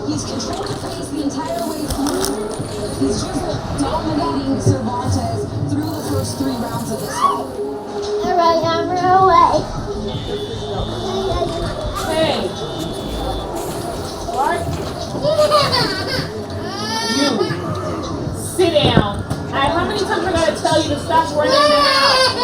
He's controlled the pace the entire way through. He's just dominating Cervantes through the first 3 rounds of this fight. Alright, I'm away. Hey. What? You. Sit down. How many times I gotta tell you to stop running in the house?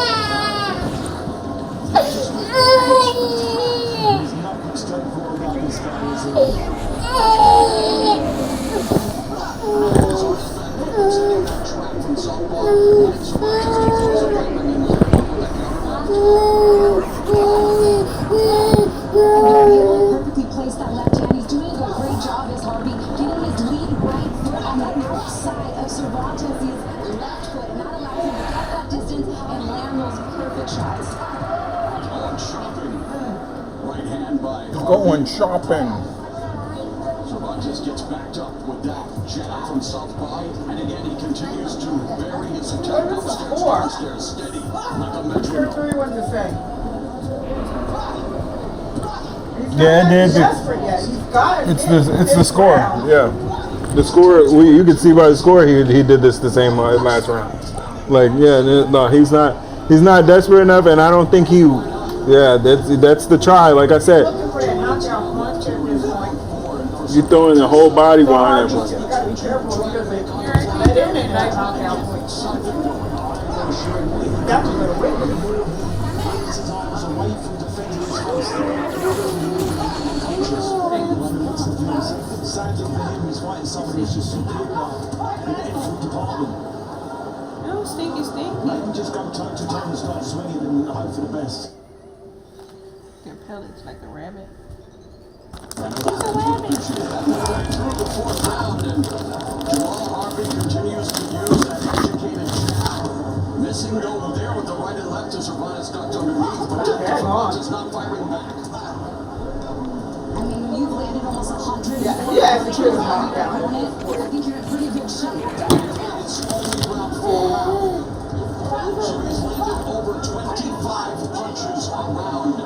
Perfectly placed that left hand. He's doing a great job as Harvey getting his lead right foot on the outside of Cervantes' left foot, not allowing him to get that distance and land those perfect shots. Right hand by Going shopping. Cervantes gets backed up with that jab from southpaw, and again he continues to bury his attack upstairs, steady like a metronome. 3-1 to say. Yeah, it did. It's the score. Yeah, the score. You can see by the score he did this the same last round. Like no, he's not desperate enough, and I don't think he. Yeah, that's the try. Like I said, you throwing the whole body behind him. You gotta be careful because they let in that knockout point. That's a little wiggle. No, stinky. Just got time to turn and start swinging and hope for the best. Your pellet's like a rabbit. Through the 4th round, and Jamal Harvey continues to use that educated jab. Missing over there with the right and left as Cervantes ducked underneath, but Cervantes not firing back. I mean, you've landed almost 100. Yeah, it's a good knockout. I think you're in pretty good shape. It's only round 4. So he's landed over 25 punches a round.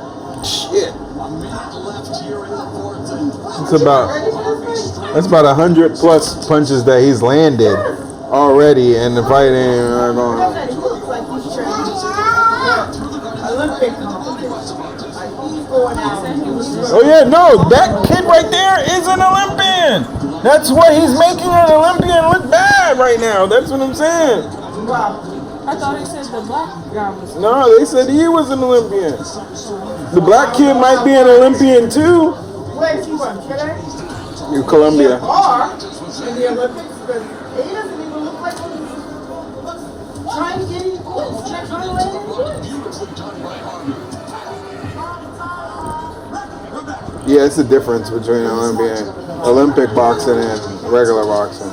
Shit. A minute left here in the 4th, and That's about 100 plus punches that he's landed already, and the fight ain't going. He looks like he's training Olympic competition. Like he's going out. Oh yeah, no, that kid right there is an Olympian. That's what he's making an Olympian look bad right now. That's what I'm saying. Wow. I thought he said the black guy was. No, they said he was an Olympian. The black kid might be an Olympian too. Where's he from? Chile? In Colombia. Or in the Olympics, because he doesn't even look like when he's trying to get in. Trying to land in. Yeah, it's the difference between Olympic boxing and regular boxing.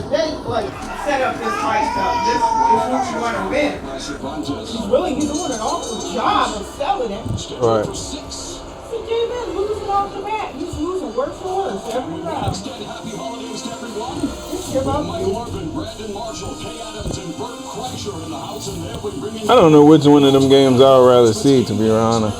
They like set up this fight stuff. This is what you want to win. He's really doing an awful job of selling it. Right. CJ been losing off the mat. He's losing worse and worse every round. happy holidays to everyone. Just give up. Mike Marvin, Brandon Marshall, Kay Adams, and Bert Kreischer in the house, and they'll be bringing I don't know which one of them games I would rather see, to be honest.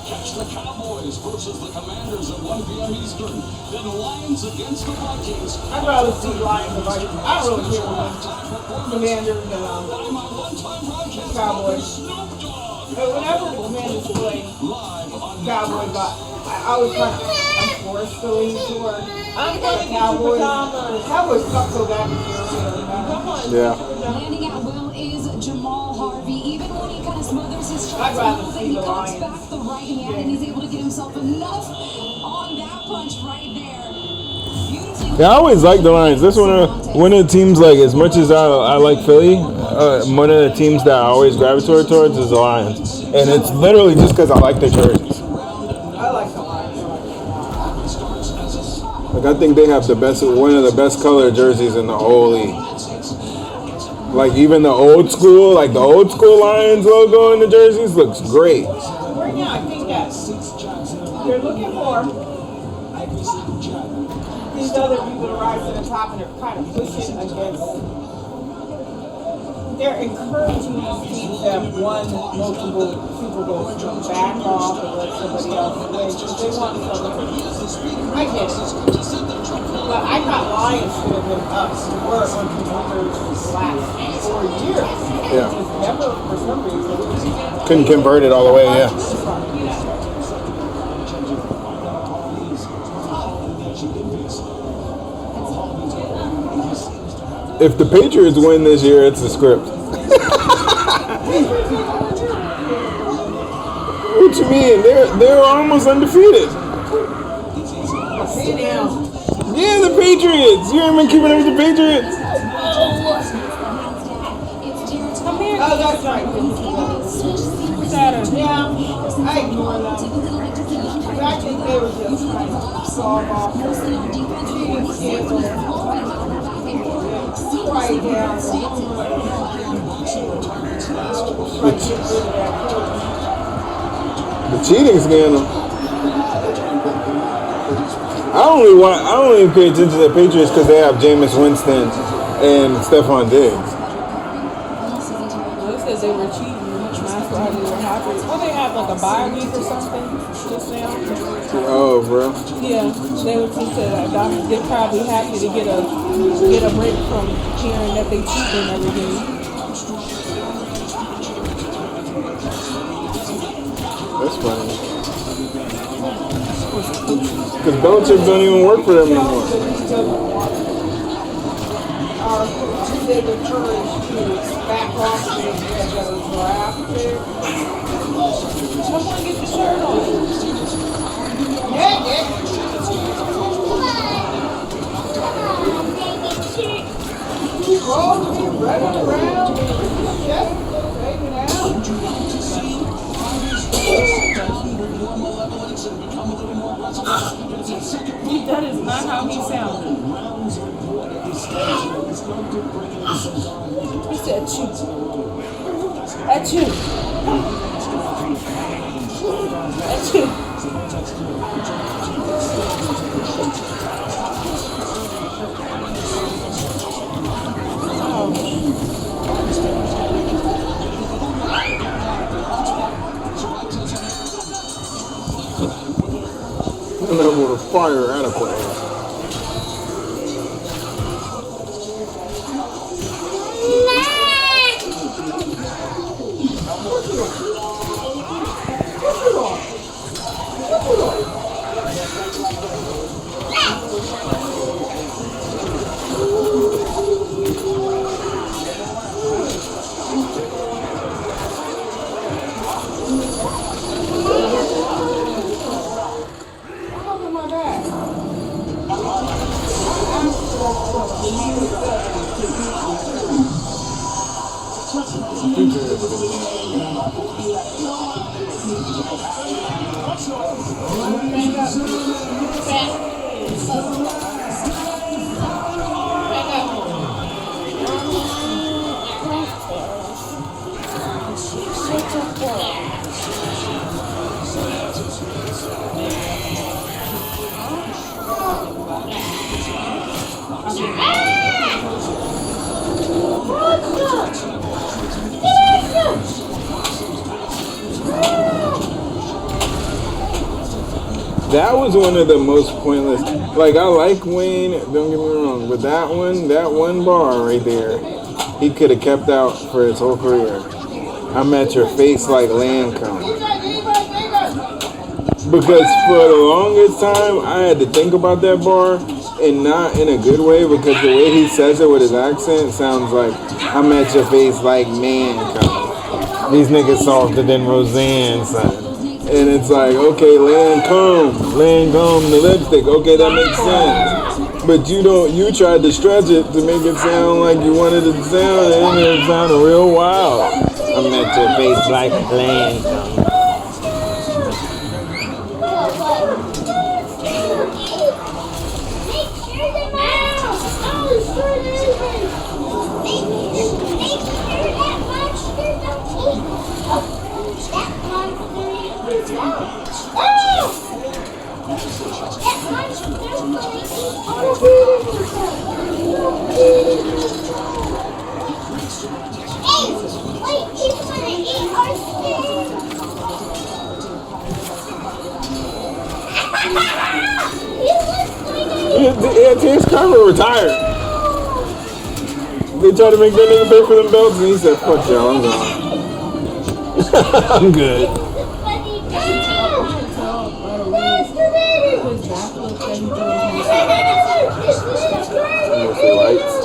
Catch the Cowboys versus the Commanders at 1 p.m. Eastern. Then Lions against the Vikings. I'd rather see Lions and Vikings. I don't really care what Commanders and Cowboys. Whenever the Commanders play Cowboys, I was kind of forced to lean toward Cowboys. Cowboys suck so bad this year. Yeah. Landing at will is Jamal Harvey. Even when he kind of smothers his I'd shots, rather that see he the cuts Lions. back the right hand and he's able to get himself enough on that punch right there. Beautifully. Yeah, I always like the Lions. That's one of the teams, like, as much as I like Philly, one of the teams that I always gravitate towards is the Lions. And it's literally just because I like their jerseys. I like the Lions. But Like, I think they have one of the best color jerseys in the whole league. Like, even the old school Lions logo in the jerseys looks great. Right now, I think that they're looking for these other people to rise to the top, and they're kind of pushing against. They're encouraging these teams that have won multiple Super Bowls to back off and let somebody else win because they want something. I get it. But I thought Lions should have been up were on contenders the last 4 years. Yeah. Just never, for some reason, Couldn't convert it all the way, yeah. If the Patriots win this year, it's a script. What you mean? They're almost undefeated. Sit down. Yeah, the Patriots. You ain't been keeping up with the Patriots. Oh, that's right. Saturday. Yeah, I ignore them. I think they were just trying to solve off the cheating scandal. Right down. The cheating scandal. I only pay attention to the Patriots because they have Jameis Winston and Stephon Diggs. They said they were cheating. That's why they were happy. Well, they have like a bye week or something just now. Oh, bro. Yeah, they were just said they're probably happy to get a break from hearing that they cheat and everything. That's funny. Because Belichick don't even work for them anymore. They were encouraged to back off and get those draft picks. Someone get the shirt on. Yeah. Running around, just taking out. That is not how he sounded. He said, "Shoot, at you, at you." And then with a fire at a play. That was one of the most pointless. Like, I like Wayne, don't get me wrong, but that one bar right there, he could have kept out for his whole career. I'm at your face like Lancome. Because for the longest time, I had to think about that bar, and not in a good way, because the way he says it with his accent sounds like, I'm at your face like Mancome. These niggas softer than Roseanne, son. And it's like, okay, Lancome the lipstick. Okay, that makes sense. But you tried to stretch it to make it sound like you wanted it to sound, and it sounded real wild. I'm at your face like Lancome. Yeah, Terrence Crawford retired. They tried to make that nigga pay for them belts, and he said, "Fuck y'all, I'm gone." I'm good. Lights.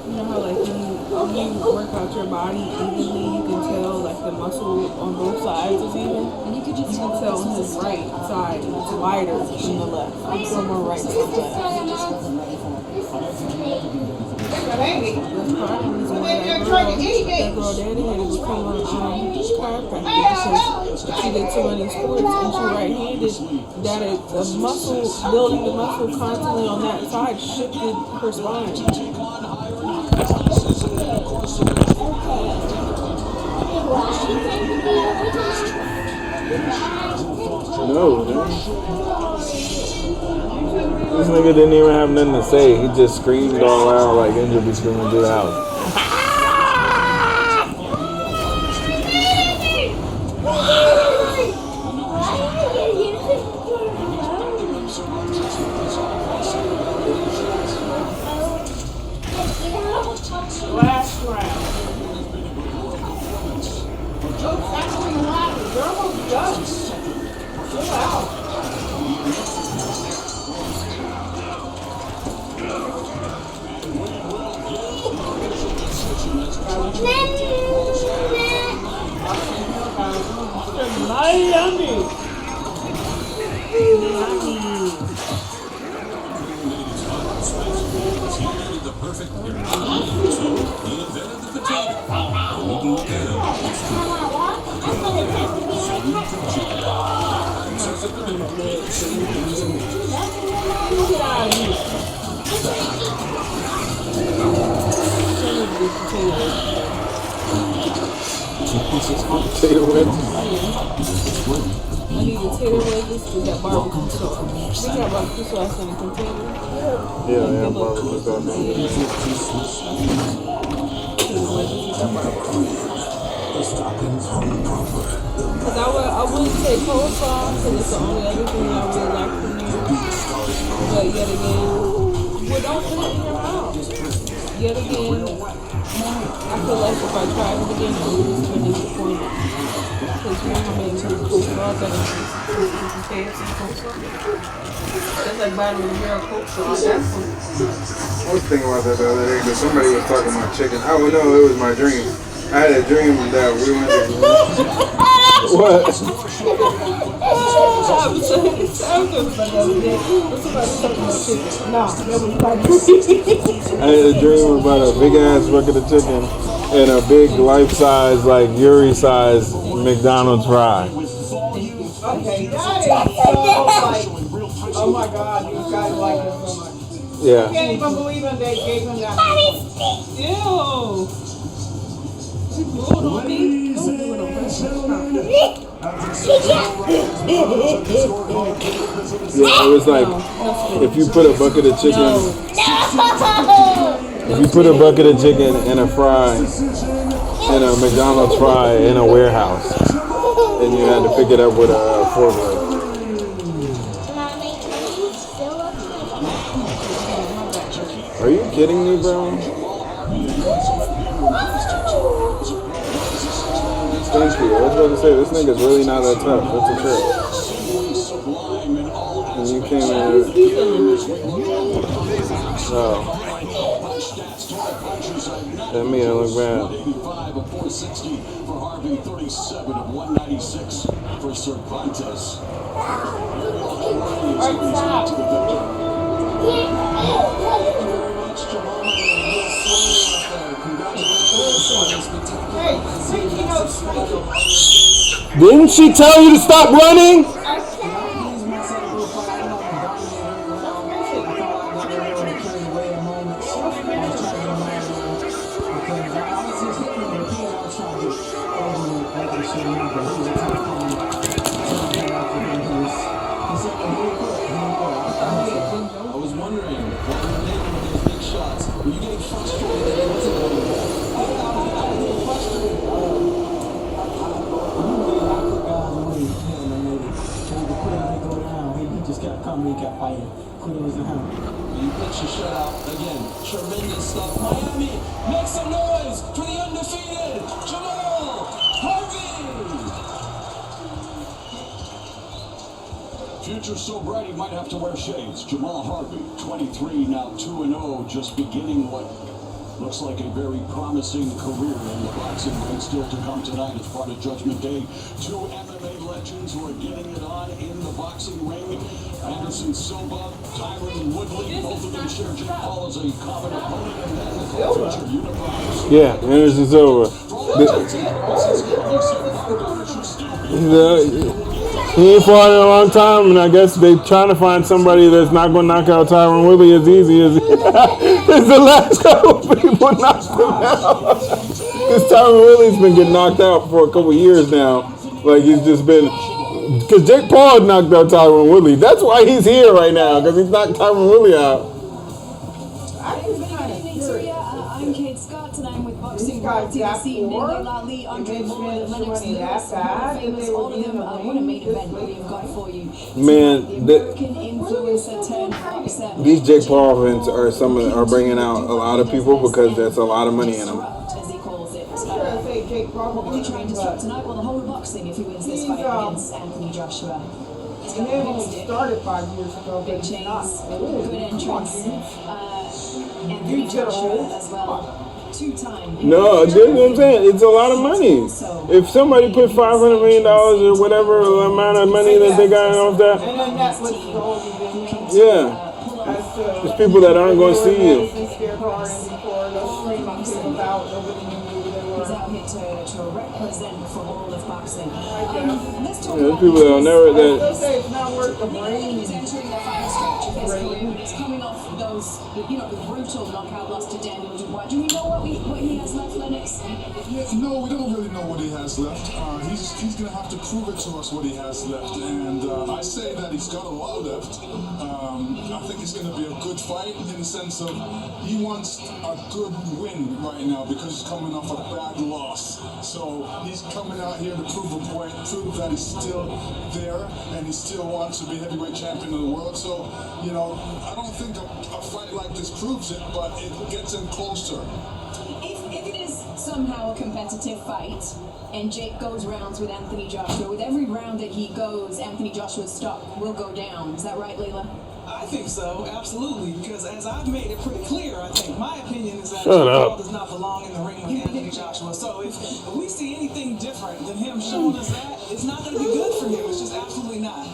You know how like when you work out your body evenly, you can tell like the muscle on both sides is even. And you could just You can tell on his right side it's wider than the left. It's more right than the left. That's part of the reason why that girl daddy had to become a chiropractor because she did too many sports and she right-handed. That the muscle, building the muscle constantly on that side shifted her spine. No, man. This nigga didn't even have nothing to say. He just screamed all loud like Angel be screaming through the house. Last round. That's what you want. You're almost done. Chill out. Miami. The perfect he invented the Get out of here. Potato wedges. I need potato wedges to that barbecue sauce. We got barbecue sauce in the container. Yeah, barbecue sauce. Potato wedges with that barbecue. Because I would say coleslaw because it's the only other thing I really like from there. But yet again, well, don't put it in your mouth. Yet again, I feel like if I tried it again, I would be disappointed. Because you know how many coleslaws that are KFC coleslaw? That's like buying a real coleslaw. I was thinking about that the other day because somebody was talking about chicken. I don't know, it was my dream. I had a dream that we went to. What? I had a dream about a big ass bucket of chicken and a big life size, like Yuri size McDonald's fry. Okay, that is so like, oh my god, these guys like it so much. Yeah. I can't even believe it, they gave him that. Ew. You rolled on me. Don't do it on purpose. Yeah, it was like if you put a bucket of chicken, if you put a bucket of chicken and a fry and a McDonald's fry in a warehouse, and you had to pick it up with a forklift. Are you kidding me, bro? Thank you. I was about to say, this nigga's really not that tough. That's a trick. And you came in. Oh. That made it look bad. 85 of 460 for Harvey, 37 of 196 for Cervantes. Didn't she tell you to stop running? They're going to turn away a moment. I was trying to remind them because I was just hitting the kid. I was trying to like I should remember. He was a tough man. After him, he said, I was wondering, while you were making those big shots, were you getting frustrated that it wasn't going well? I was getting frustrated. Usually I put guys away. Maybe put him to go down. He just kept coming, he kept fighting. Couldn't listen to him. You pitched your shutout again. Tremendous stuff. Miami, make some noise for the undefeated Jamal Harvey. Future so bright he might have to wear shades. Jamal Harvey, 23, now 2-0, just beginning what looks like a very promising career in the boxing ring. Still to come tonight as part of Judgment Day. Two MMA legends who are getting it on in the boxing ring. Anderson Silva, Tyron Woodley, both of them share Jake Paul as a common opponent, and then the future unifiers. Yeah, Anderson Silva. He ain't fought in a long time, and I guess they trying to find somebody that's not going to knock out Tyron Woodley as easy as the last couple people knocked him out. Because Tyron Woodley's been getting knocked out for a couple years now. Like, he's just been... Because Jake Paul knocked out Tyron Woodley. That's why he's here right now, because he's knocked Tyron Woodley out. I was kind of curious. I'm Kate Scott, and I'm with Boxing These guys Royalty got this evening. four. Leila Ali, Andre They Moore, spent Lennox money Lewis, that bad, famous, and they all were of them. in the What a main ring event this we've got for you. Man, the American influencer turned boxer. These Jake Paul events are bringing out a lot of people because there's a lot of money in them. As he calls it. I'm trying to say Jake Paul What will he was try and disrupt tonight? Well, the whole of boxing if he wins this fight against Anthony Joshua. He's got and then when mixed he it. started 5 years ago, Big but he's not. chains, Ooh, good come on, entrance. dude. Anthony You should Joshua hold. as well. Two-time. No, that's what I'm saying. It's a lot of money. If somebody put $500 million or whatever amount of money that they got off that, And then that was the whole event. yeah, As to there's people that aren't going to see you. Madison Square Garden before those streaming people out, nobody knew who they He's were. out here to represent for all of boxing. Let's talk Yeah, there's about people that'll never I still that. say it's not worth the He's brain. entering the final stretch of his career, but he's coming off those, the brutal knockout loss to Daniel Dubois. Do we know what he has left, Lennox? Yeah, no, we don't really know what he has left. He's going to have to prove it to us what he has left. And I say that he's got a lot left. I think it's going to be a good fight in the sense of he wants a good win right now because he's coming off a bad loss. So he's coming out here to prove a point, prove that he's still there and he still wants to be heavyweight champion of the world. So, I don't think a fight like this proves it, but it gets him closer. If it is somehow a competitive fight, and Jake goes rounds with Anthony Joshua, with every round that he goes, Anthony Joshua's stock will go down. Is that right, Leila? I think so, absolutely, because as I've made it pretty clear, I think my opinion is that Shut Jake up. Paul does not belong in the ring with Anthony Joshua. So if we see anything different than him showing us that, it's not going to be good for him. It's just absolutely not.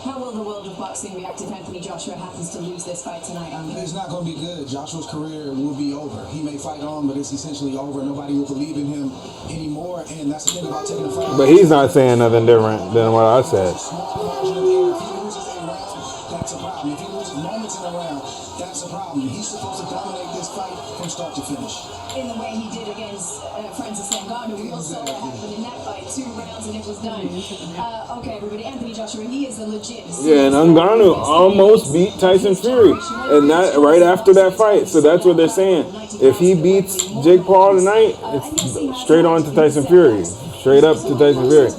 How will the world of boxing react if Anthony Joshua happens to lose this fight tonight, Andre? It's not going to be good. Joshua's career will be over. He may fight on, but it's essentially over. Nobody will believe in him anymore, and that's the thing about taking a fight. But he's not saying nothing different than what I said. Small margin of error. If he loses a round, that's a problem. If he loses moments in a round, that's a problem. He's supposed to dominate this fight from start to finish. In the way he did against Francis Ngannou, we all saw what happened in that fight. 2 rounds and it was done. Okay, everybody, Anthony Joshua, he is a legit. Yeah, and Ngannou almost beat Tyson Fury, and that right after that fight. So that's what they're saying. If he beats Jake Paul tonight, it's straight on to Tyson Fury, straight up to Tyson Fury.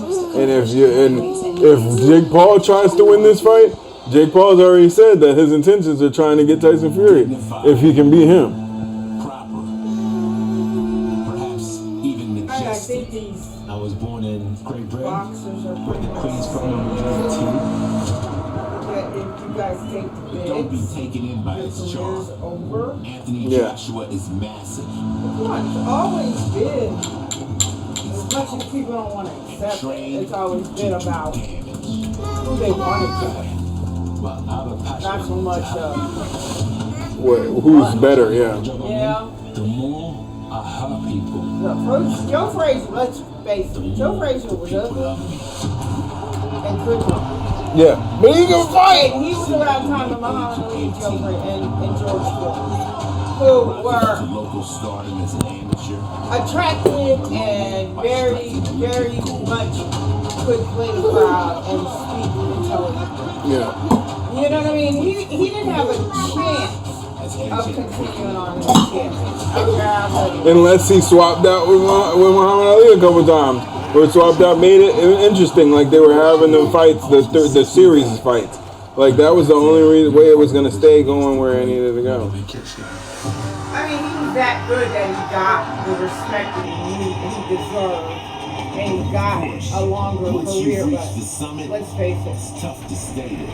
And if Jake Paul tries to win this fight, Jake Paul's already said that his intentions are trying to get Tyson Fury if he can beat him. I think these I was born in Great Britain, boxers are where pretty the much Queen's from New Jersey. that if you guys take the Don't be bids, taken in by your his career's charm. over. Anthony Yeah. Joshua is massive. Come on, it's always been, as much as people don't want to accept it, it's always been about who they wanted to. But out of passion, Not so much, Who's better? Yeah. yeah. the more I hurt people, Joe Frazier, let's face it, Joe Frazier was ugly and couldn't run. Yeah, but he can fight. He was around the time of Muhammad Ali and George Floyd, who were Local stardom as an amateur. attractive and very, very much could play the crowd and speak intelligently. Yeah. You know what I mean? He didn't have a chance of continuing on his campaign. Unless he swapped out with Muhammad Ali a couple times. Or swapped out, made it interesting. Like they were having them fights, the series fights. Like that was the only way it was going to stay going where it needed to go. I mean, he was that good that he got the respect that he deserved. And he got a longer career, but let's face it, It's tough to state it.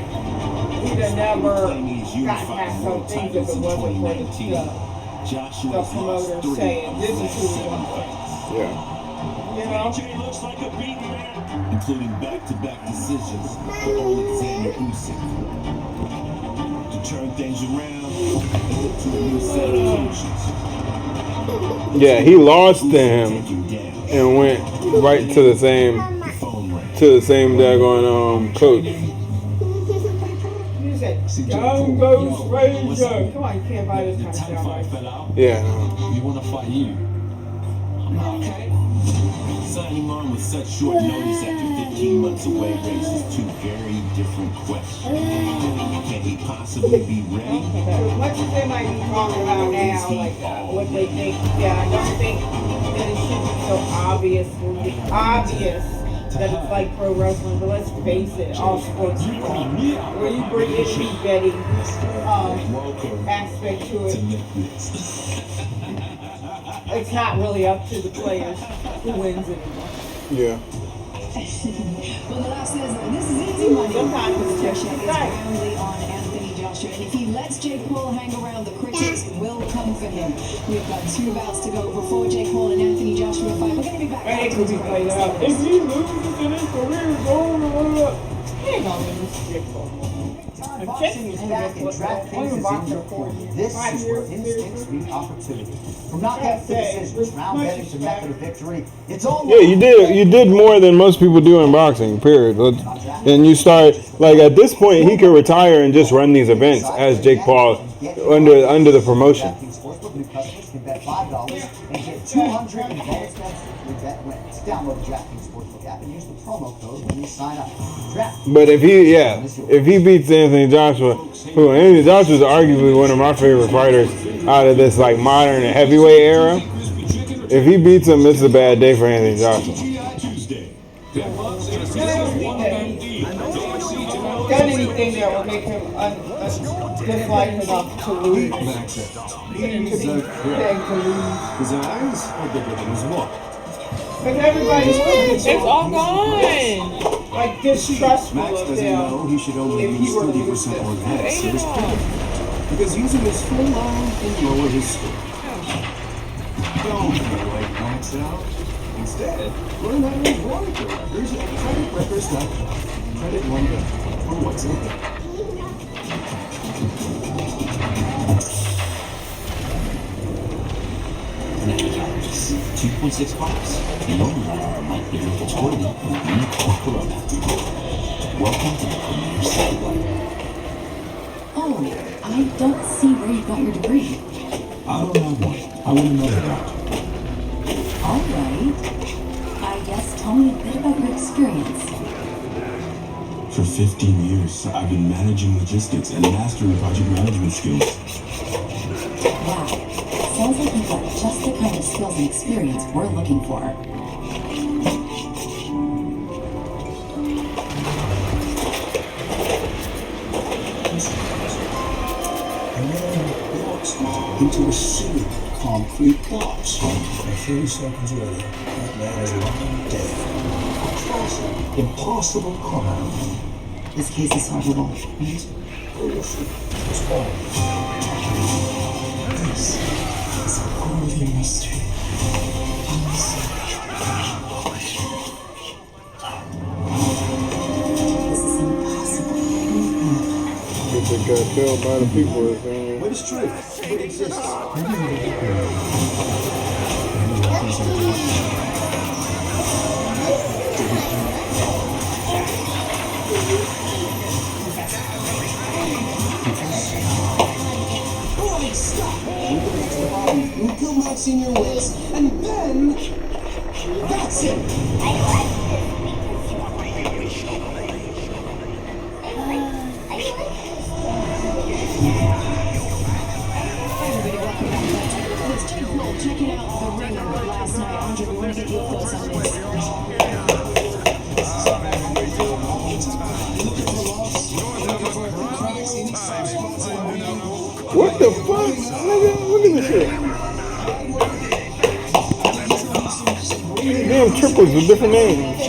he'd have never gotten past some things if it wasn't for the promoter saying, this is who we're going to fight. Yeah. You know? Including back-to-back decisions for Alexander Usyk. To turn things around and look to a new set of emotions. Yeah, he lost to him and went right to the same daggone coach. You said, down goes Ranger. Come on, you can't buy this kind of job, right? Yeah. We want to fight you. Okay. Signing on with such short notice after 15 months away raises two very different questions. Can he possibly be ready? As much as they might be talking about now, like what they think, yeah, I don't think that it should be so obvious that it's like pro wrestling, but let's face it, all sports are where you bring in the betting aspect to it. It's not really up to the players who wins anymore. Yeah. Well, the law says this is easy money. Sometimes it's Pressure just is roundly on Anthony Joshua, and if he lets Jake Paul hang around, the critics will come for him. We've got 2 bouts to go before Jake Paul and Anthony Joshua fight. We're going to be back. And it could be played out. If he loses in his career, he ain't gonna lose to Jake Paul. Boxing is back and DraftKings is in your corner. This is where instincts meet opportunity. From knockout to decisions, round betting to method of victory, it's all. Yeah, you did more than most people do in boxing, period. And you start, like at this point, he could retire and just run these events as Jake Paul under the promotion. Sportsbook new customers can bet $5 and get $200 in bonus bets with bet wins. Download the DraftKings Sportsbook app and use the promo code when you sign up. But if he beats Anthony Joshua, Anthony Joshua is arguably one of my favorite fighters out of this like modern heavyweight era. If he beats him, it's a bad day for Anthony Joshua. Done anything that will make him dislike enough to lose. To lose. His eyes are bigger than his walk. Because everybody's It's all gone. like distrustful Max of doesn't them. know he should only if he use were to 30% lose this. more gas. So it's critical. Because using his full arm can lower his score. Don't wait Max out. Instead, learn how to use Waterco. Here's a credit Credit Wonder for what's in it. $2.6. The only might be able to toilet with unicorn Corona. Welcome to the premier satellite. Oh, I don't see where you got your degree. I don't have one. I want to know that. All right. I guess tell me a bit about your experience. For 15 years, I've been managing logistics and mastering project management skills. Wow. Sounds like you've got just the kind of skills and experience we're looking for. And then walks into a sea of concrete blocks. And 30 seconds later, that man is lying dead. Impossible crime. This case is solvable, right? It's all. This is a golden mystery. This is impossible. If it got killed by the people, But it's true. It exists. stop. We can fix the problem through kill maxing your wits, and then that's it. It's Jake Paul checking out the ring last night. Andre, we want to get your thoughts on this. What the fuck? Nigga, look at this shit. Damn triplets with different names.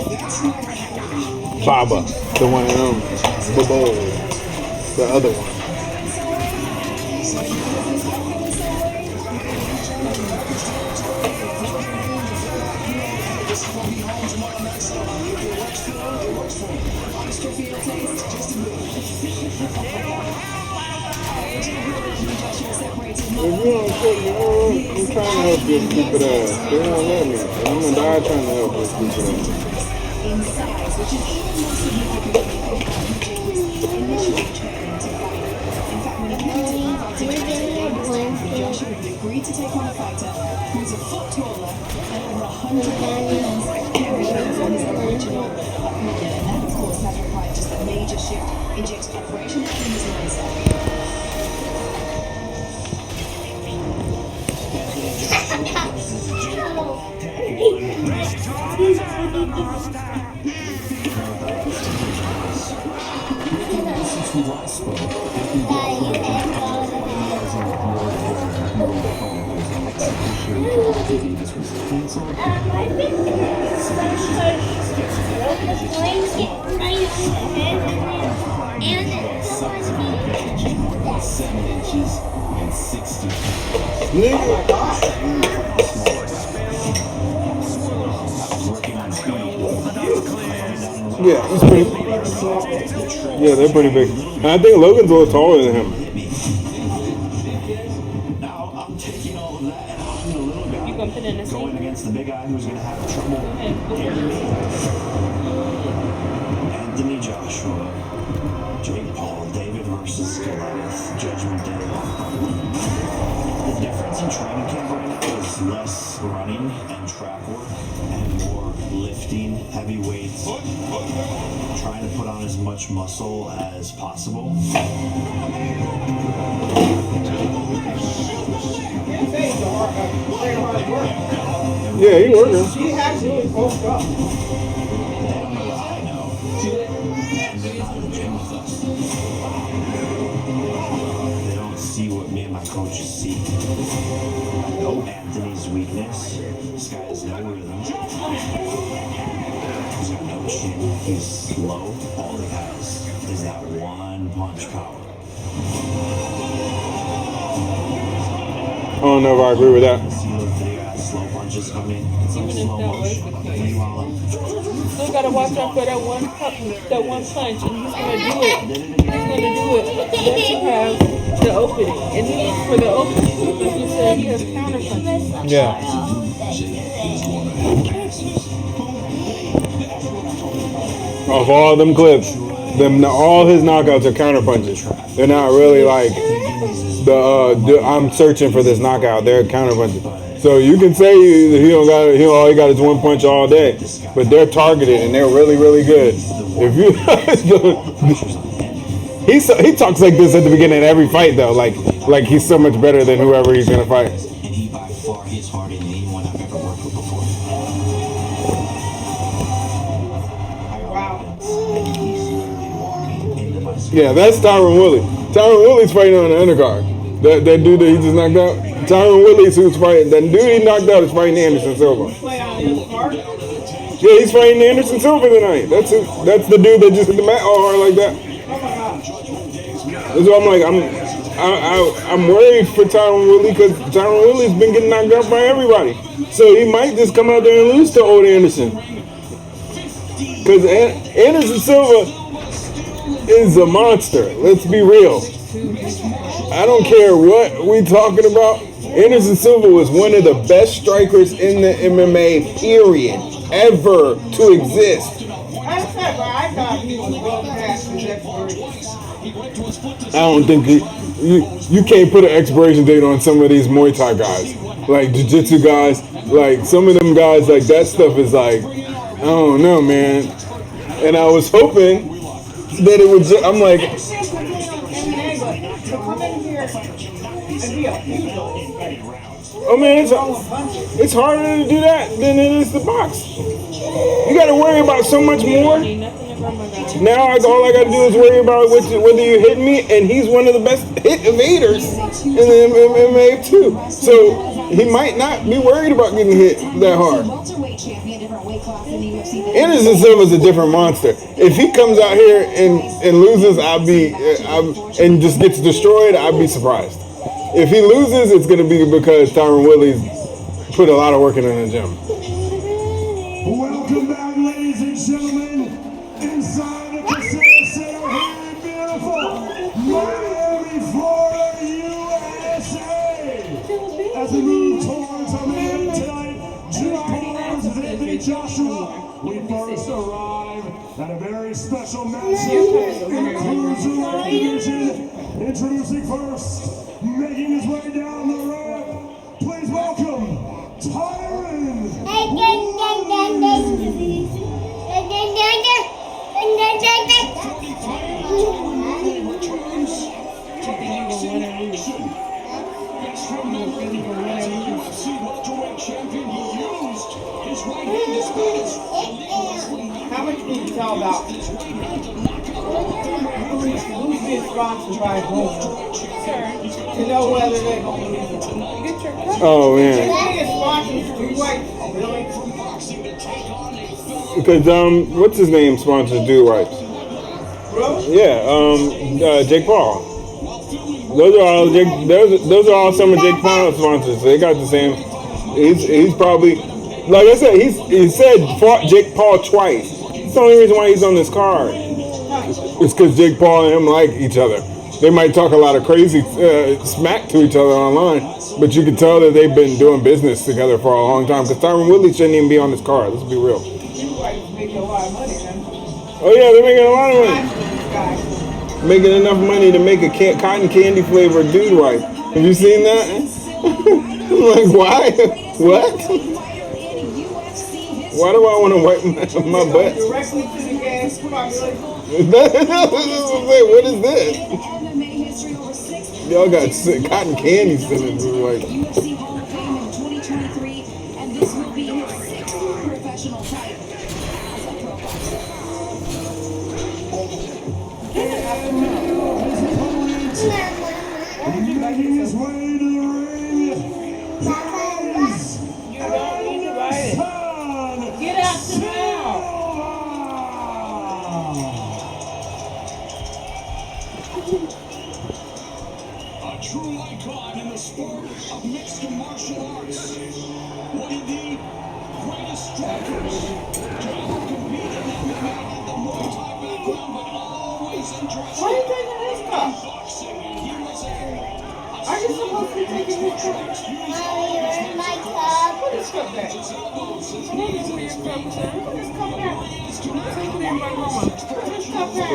Baba, the one and only. Bobo, the other one. If you don't quit, I'm trying to help this stupid ass. They won't let me. And I'm gonna die trying to help this stupid ass. In size, which is even more significant than initially training to fight. In fact, when he came to Joshua agreed to take on a fighter who's a foot taller and over 100 pounds heavier than his original opponent. And that, of course, has required just a major shift in Jake's preparation and his mindset. Yeah, he's pretty. Yeah, they're pretty big. And I think Logan's a little taller than him. Now I'm taking all of that and I'm the little guy going against the big guy who's going to have trouble getting me. Anthony Joshua, Jake Paul, David versus Goliath, Judgment Day. The difference in training camp right now is less running and track work and more lifting, heavy weights, trying to put on as much muscle as possible. Yeah, he working. She has really bulked up. They don't know what I know. And they're not in the gym with us. They don't see what me and my coaches see. I know Anthony's weakness. This guy has no rhythm. He's got no chin. He's slow. All he has is that one punch power. I don't know if I agree with that. See those big ass slow punches coming. It's like slow motion. Meanwhile, Still gotta watch out for that one punch, and he's gonna do it. He's gonna do it. Let you have the opening, and then for the opening, like you said, he has counter punches. Yeah. Of all them clips, all his knockouts are counter punches. They're not really like I'm searching for this knockout. They're counter punches. So you can say all he got is one punch all day, but they're targeted and they're really, really good. If you he talks like this at the beginning of every fight though, like he's so much better than whoever he's gonna fight. and he by far hits harder than anyone I've ever worked with before. Wow. And he's literally walking into my space. Yeah, that's Tyron Woodley. Tyron Woodley's fighting on the undercard. That dude that he just knocked out. Tyron Woodley's who's fighting. That dude he knocked out is fighting Anderson Silva. Play on his card. Yeah, he's fighting Anderson Silva tonight. That's the dude that just hit the mat all hard like that. That's why I'm like, I'm worried for Tyron Woodley because Tyron Woodley's been getting knocked out by everybody. So he might just come out there and lose to old Anderson. Because Anderson Silva is a monster. Let's be real. I don't care what we talking about. Anderson Silva was one of the best strikers in the MMA period ever to exist. I thought he was well past his expiration. I don't think he. you can't put an expiration date on some of these Muay Thai guys, like jiu-jitsu guys, like some of them guys, like that stuff is like, I don't know, man. And I was hoping that it would. I'm like, oh man, it's harder to do that than it is to box. You got to worry about so much more. Now all I got to do is worry about whether you hit me, and he's one of the best evaders in the MMA too. So he might not be worried about getting hit that hard. Anderson Silva's a different monster. If he comes out here and loses, and just gets destroyed, I'd be surprised. If he loses, it's going to be because Tyron Woodley's put a lot of work in the gym. Welcome back, ladies and gentlemen, inside the Casino Center here in beautiful Miami, Florida, USA. As we move towards our main event tonight, Jake Paul versus Anthony Joshua, we first arrive at a very special matchup in the cruiserweight division. Introducing first, making his way down the ramp, please welcome Tyron. How much can you tell about who's being sponsored by whom? To know whether they're going to lose. Oh man. Because what's his name sponsors Dude Wipes? Yeah, Jake Paul. Those are all some of Jake Paul's sponsors. So they got the same. He's probably, like I said, he said fought Jake Paul twice. It's the only reason why he's on this card. It's because Jake Paul and him like each other. They might talk a lot of crazy smack to each other online, but you can tell that they've been doing business together for a long time. Because Tyron Woodley shouldn't even be on this card. Let's be real. Oh yeah, they're making a lot of money. Making enough money to make a cotton candy flavored Dude Wipe. Have you seen that? I'm like, why? What? Why do I want to wipe my butt? Directly to the gas population. What is this? Y'all got cotton candy still in the like. UFC Hall of Fame in 2023, and this will be his 6th professional fight as a pro boxer. Making his way to the ring. Get out the mouth. A true icon in the sport of mixed martial arts. One of the greatest strikers to ever compete in MMA, the Muay Thai background, but always interested Why are you taking this cup? in boxing. And he was Are you supposed to be taking this cup? Put this cup back. Put this cup back. Take it in my mama. Put this cup back.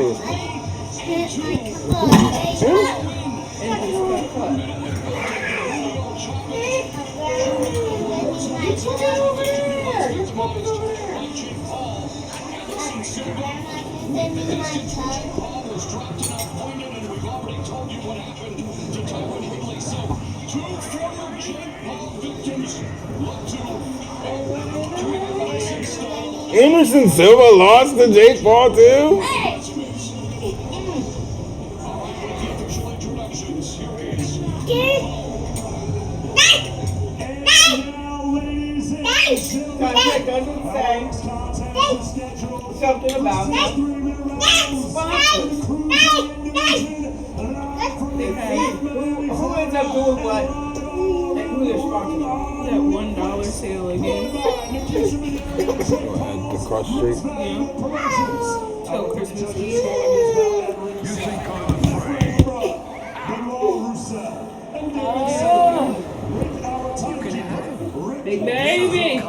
Anderson Silva lost to Jake Paul too? Something about who ends up doing what and who they're sponsoring. That $1 sale again. Across the street. Till Christmas Eve. Big baby.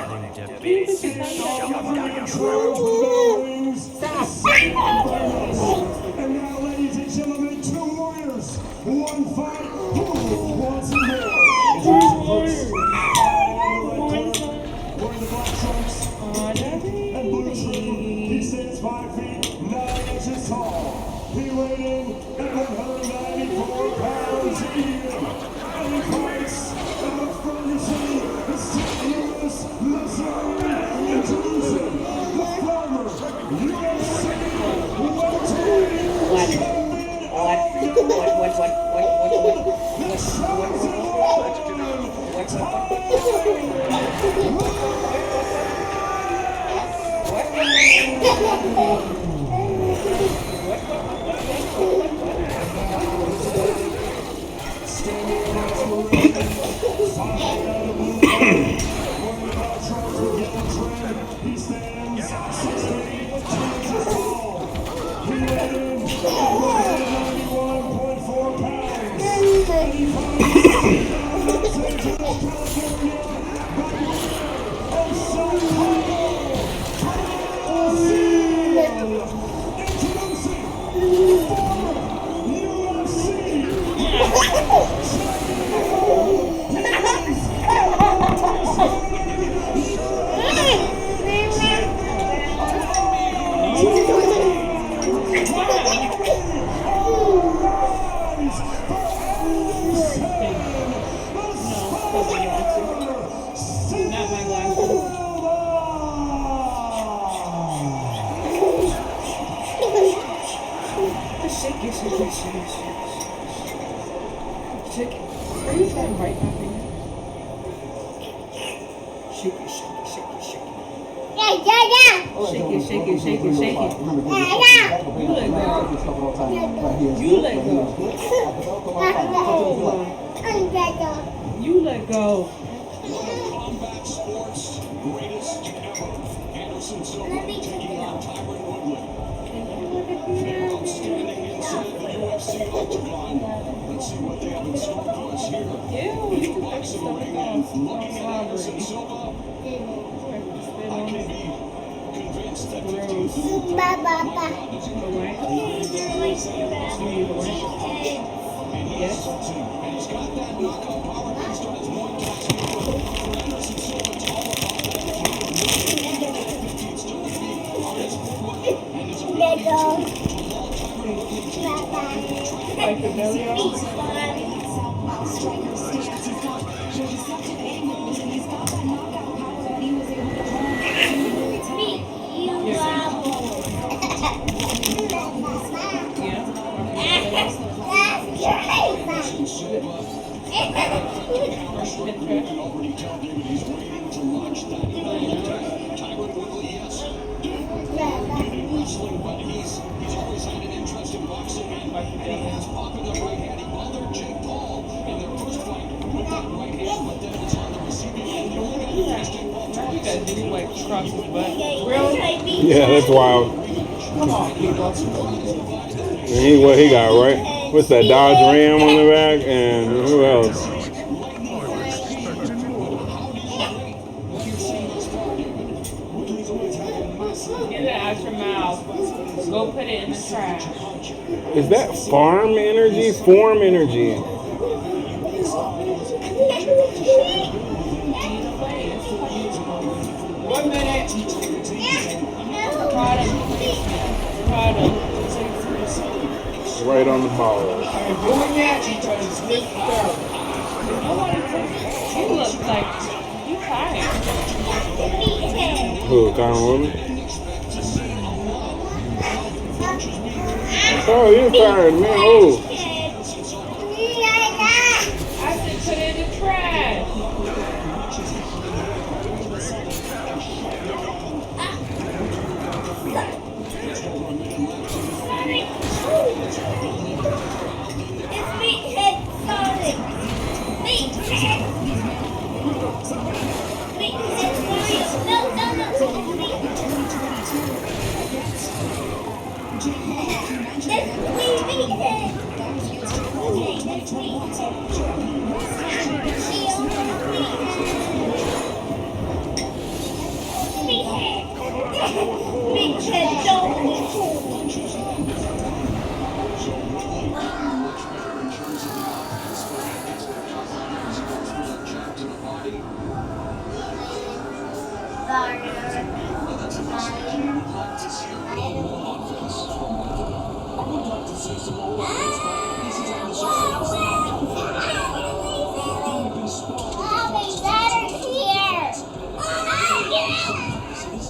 And now, ladies and gentlemen, two warriors, one fight. Not my glasses. Shake it, shake it, shake it, shake it. Are you trying to bite my finger? Shake it, shake it, shake it, shake it. Yeah, yeah, yeah. Shake it, shake it, shake it, shake it. Yeah, yeah. You let go. You let go. Combat Sports, greatest ever. Anderson Silva taking on Tyron Woodley. Outstanding inside the UFC octagon. Let's see what they have in store for us here. Yeah, we can fix Boxing stuff ring. off. Looking at Anderson Silva, I can be convinced that 15 Yes. and he's got that knockout power based on his Muay Thai skill. Anderson Silva talk about that. 15 still to be on his footwork and his ability to maul Tyron Woodley. Like the belly off. Striker stance has got the deceptive angles, and he's got that knockout power that he was able to draw very tough. You can already tell David he's waiting to launch that attack. Tyron Woodley, yes, good in wrestling, but he's always had an interest in boxing, and he has popping the right hand. He bothered Jake Paul in their first fight with that right hand, but then was on the receiving end. You're looking at Jake Paul That twice. dude like cross his butt. Really? Yeah, that's wild. Come on, people. And what he got, right? What's that, Dodge Ram on the back? And who else? Get it out your mouth. Go put it in the trash. Is that farm energy? Form energy. 1 minute. Product. Right on the ball. Doing that because this stuff. You look like you tired. Who, Conor Woodley? Oh, you're tired, man. Oh. I said put it in the trash.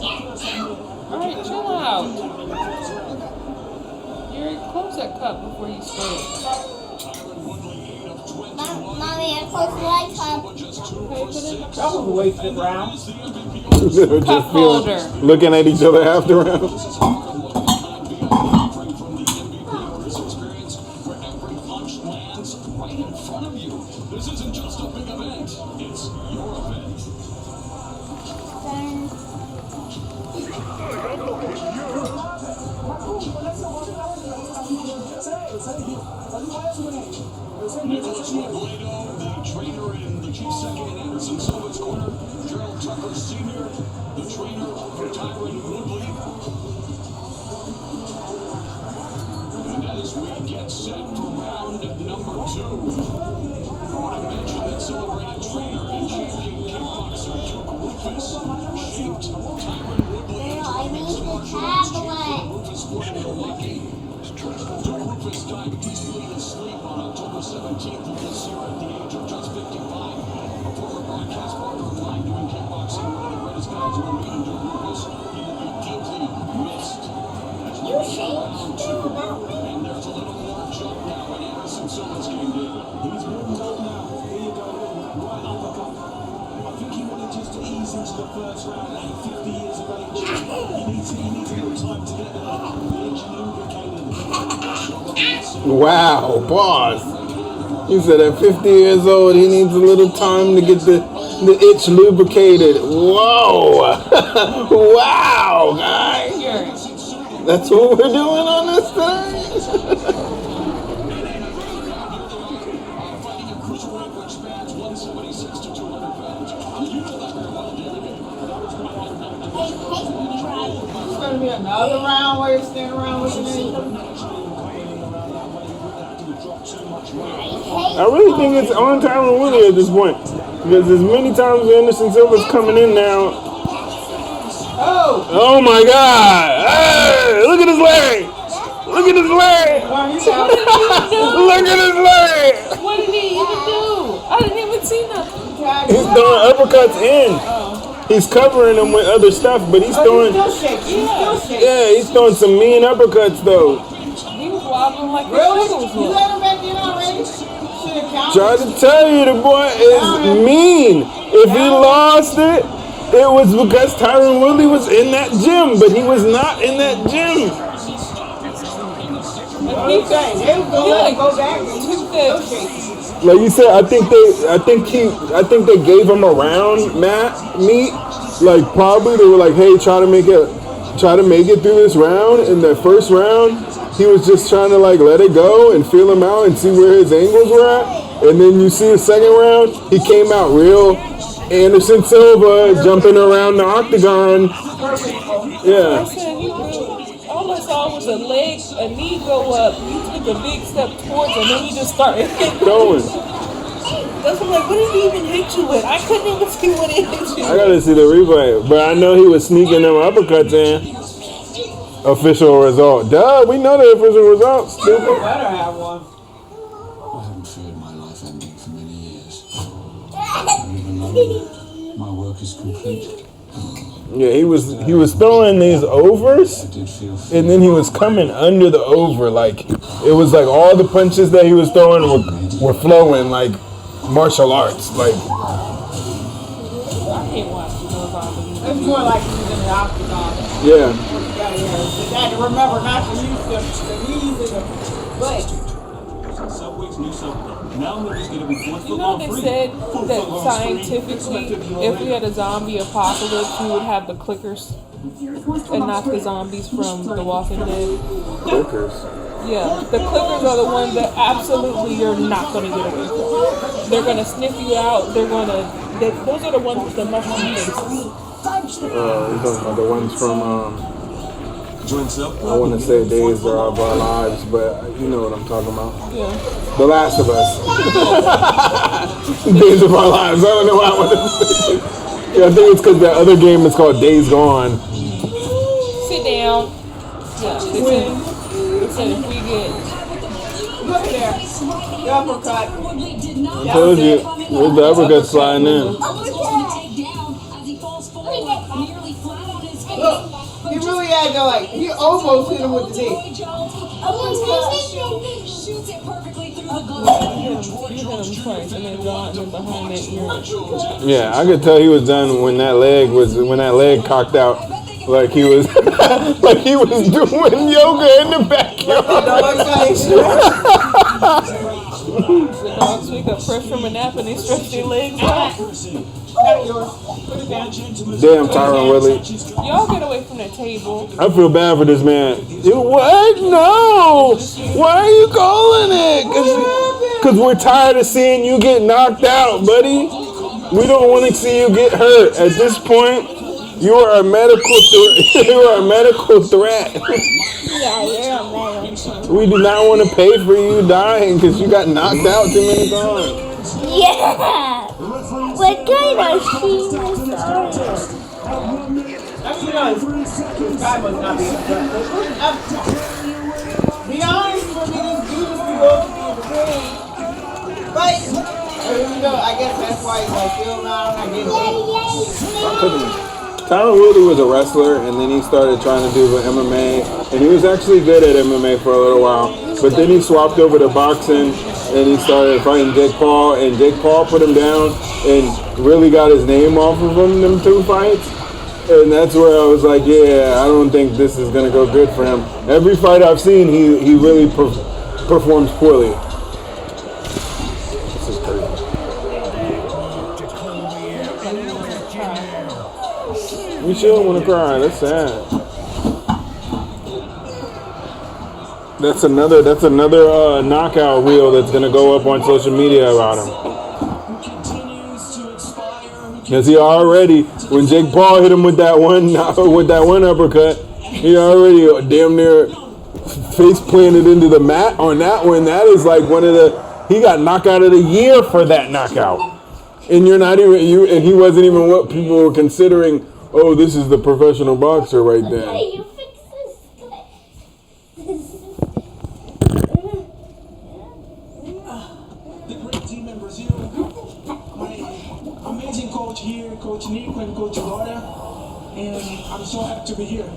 Alright, chill out. Close that cup before you spill it. Mommy, Close lights on. That was a wasted round. They were Cup just feeling, holder. looking at each other after round. This isn't just a big event, it's your event. Nicholas Robledo, the trainer in the chief second in Anderson Silva's corner. Gerald Tucker Sr., the trainer for Tyron Woodley. And as we get set for round number 2, I want to mention that celebrated trainer and champion kickboxer Duke Roufus shaped Tyron Woodley into a mixed martial arts champion. Roufus born in Milwaukee. Duke Roufus died peacefully in sleep on October 17th of this year at the age of just 55. A former broadcast partner of mine doing kickboxing, one of the greatest guys ever meet, Duke Roufus. He will be deeply missed. As we go round 2, and there's a little more jump now in Anderson Silva's game, David. He's moving up now. Here you go. Right uppercut. I think he wanted just to ease into the first round at 50 years of age. He needs a little time to get there. The edge lubricated. Wow, pause. He said at 50 years old, he needs a little time to get the itch lubricated. Whoa. Wow, guys. That's what we're doing on this thing? It's going to be another round where you stand around looking at each other. I really think it's on Tyron Woodley at this point. Because as many times Anderson Silva's coming in now. Oh my God! Hey, look at his leg! Look at his leg! Look at his leg! What did he even do? I didn't even see nothing. He's throwing uppercuts in. He's covering them with other stuff, but he's throwing. Yeah, he's throwing some mean uppercuts though. He was wobbling like Really? the Eagles You were. let him back in already? Should have counted. Try to tell you, the boy is mean. If he lost it, it was because Tyron Woodley was in that gym, but he was not in that gim. He They was going to let him go back and took that. Like you said, I think they gave him a round meet. Like probably they were like, hey, try to make it through this round. In that first round, he was just trying to like let it go and feel him out and see where his angles were at. And then you see the second round, he came out real Anderson Silva jumping around the octagon. Yeah. I said he really, all I saw was a knee go up. He took a big step towards him, and then he just started Going. That's what I'm like, what did he even hit you with? I couldn't even see what he hit you I gotta see the replay, but I know he was sneaking them uppercuts in. Official result. Duh, we know the official result. Stupid. Better have one. I haven't feared my life ending for many years. Even though my work is complete, Yeah, he was throwing these overs, I did feel fear. and then he was coming under the over. Like it was like all the punches that he was throwing were flowing like martial arts. Like I can't watch those zombies. It's more like he was in the octagon. yeah. You got to remember not to use the knees and the legs. Subway's new Subway. Now they're just going to be 4 You know, they foot said long free. that scientifically, if we had a zombie apocalypse, we would have the clickers and not the zombies from The Walking Dead. Clickers. Yeah, the clickers are the ones that absolutely you're not going to get away from. They're going to sniff you out. Those are the ones with the mushroom faces. You're talking about the ones from Joints up. I want to say Days of Our Lives, but you know what I'm talking about. Yeah. The Last of Us. Days of Our Lives. I don't know why I want to say. Yeah, I think it's because that other game is called Days Gone. Sit down. Yeah, they said if we get... Look there. The uppercut. I told you, there's the uppercut sliding in. Look, he really had to like, he almost hit him with the knee. Oh, him twice and then gone and behind that ear. Yeah, I could tell he was done when that leg cocked out, like he was like he was doing yoga in the backyard. The dogs wake up fresh from a nap and they stretch their legs out. Damn, Tyron Woodley. Y'all get away from that table. I feel bad for this man. What? No. Why are you calling it? Because we're tired of seeing you get knocked out, buddy. We don't want to see you get hurt. At this point, you are a medical threat. We do not want to pay for you dying because you got knocked out too many times. Yeah. What kind of sheep is That's this guy must not be be honest for me, this dude is too old to be in the ring. But, you know, I guess that's why he's like, still now, I get it. Tyron Woodley was a wrestler, and then he started trying to do MMA, and he was actually good at MMA for a little while. But then he swapped over to boxing, and he started fighting Jake Paul, and Jake Paul put him down and really got his name off of him, them 2 fights. And that's where I was like, yeah, I don't think this is going to go good for him. Every fight I've seen, he really performs poorly. This is crazy. You shouldn't want to cry. That's sad. That's another knockout reel that's going to go up on social media about him. Because he already, when Jake Paul hit him with that one uppercut, he already damn near face planted into the mat on that one. That is like he got knockout of the year for that knockout. And you're not even, and he wasn't even what people were considering, oh, this is the professional boxer right there. You fix this. The great team members here, my amazing coach here, Coach Nick and Coach Laura, and I'm so happy to be here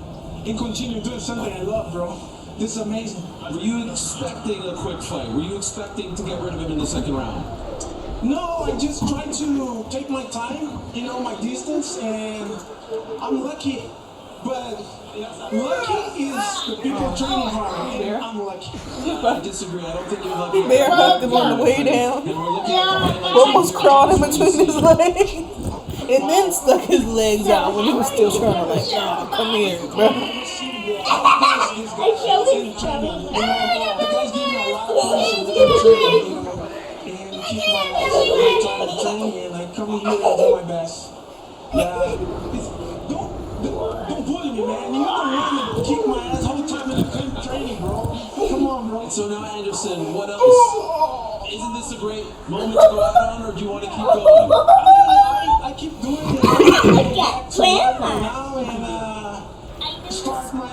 and continue doing something I love, bro. This is amazing. Were you expecting a quick fight? Were you expecting to get rid of him in the second round? No, I just try to take my time, my distance, and I'm lucky. But lucky is the people training hard, and I'm lucky. I disagree. I don't think you're lucky. Bear hugged him on the way down. Almost crawled in between his legs. And then stuck his legs out when he was still trying to come here, bro. Keep my time of training, and I come here and do my best. Don't bully me, man. You don't want to kick my ass whole time in the training, bro. Come on, bro. So now, Anderson, what else? Isn't this a great moment to go out on, or do you want to keep going? I keep doing it. Now and start my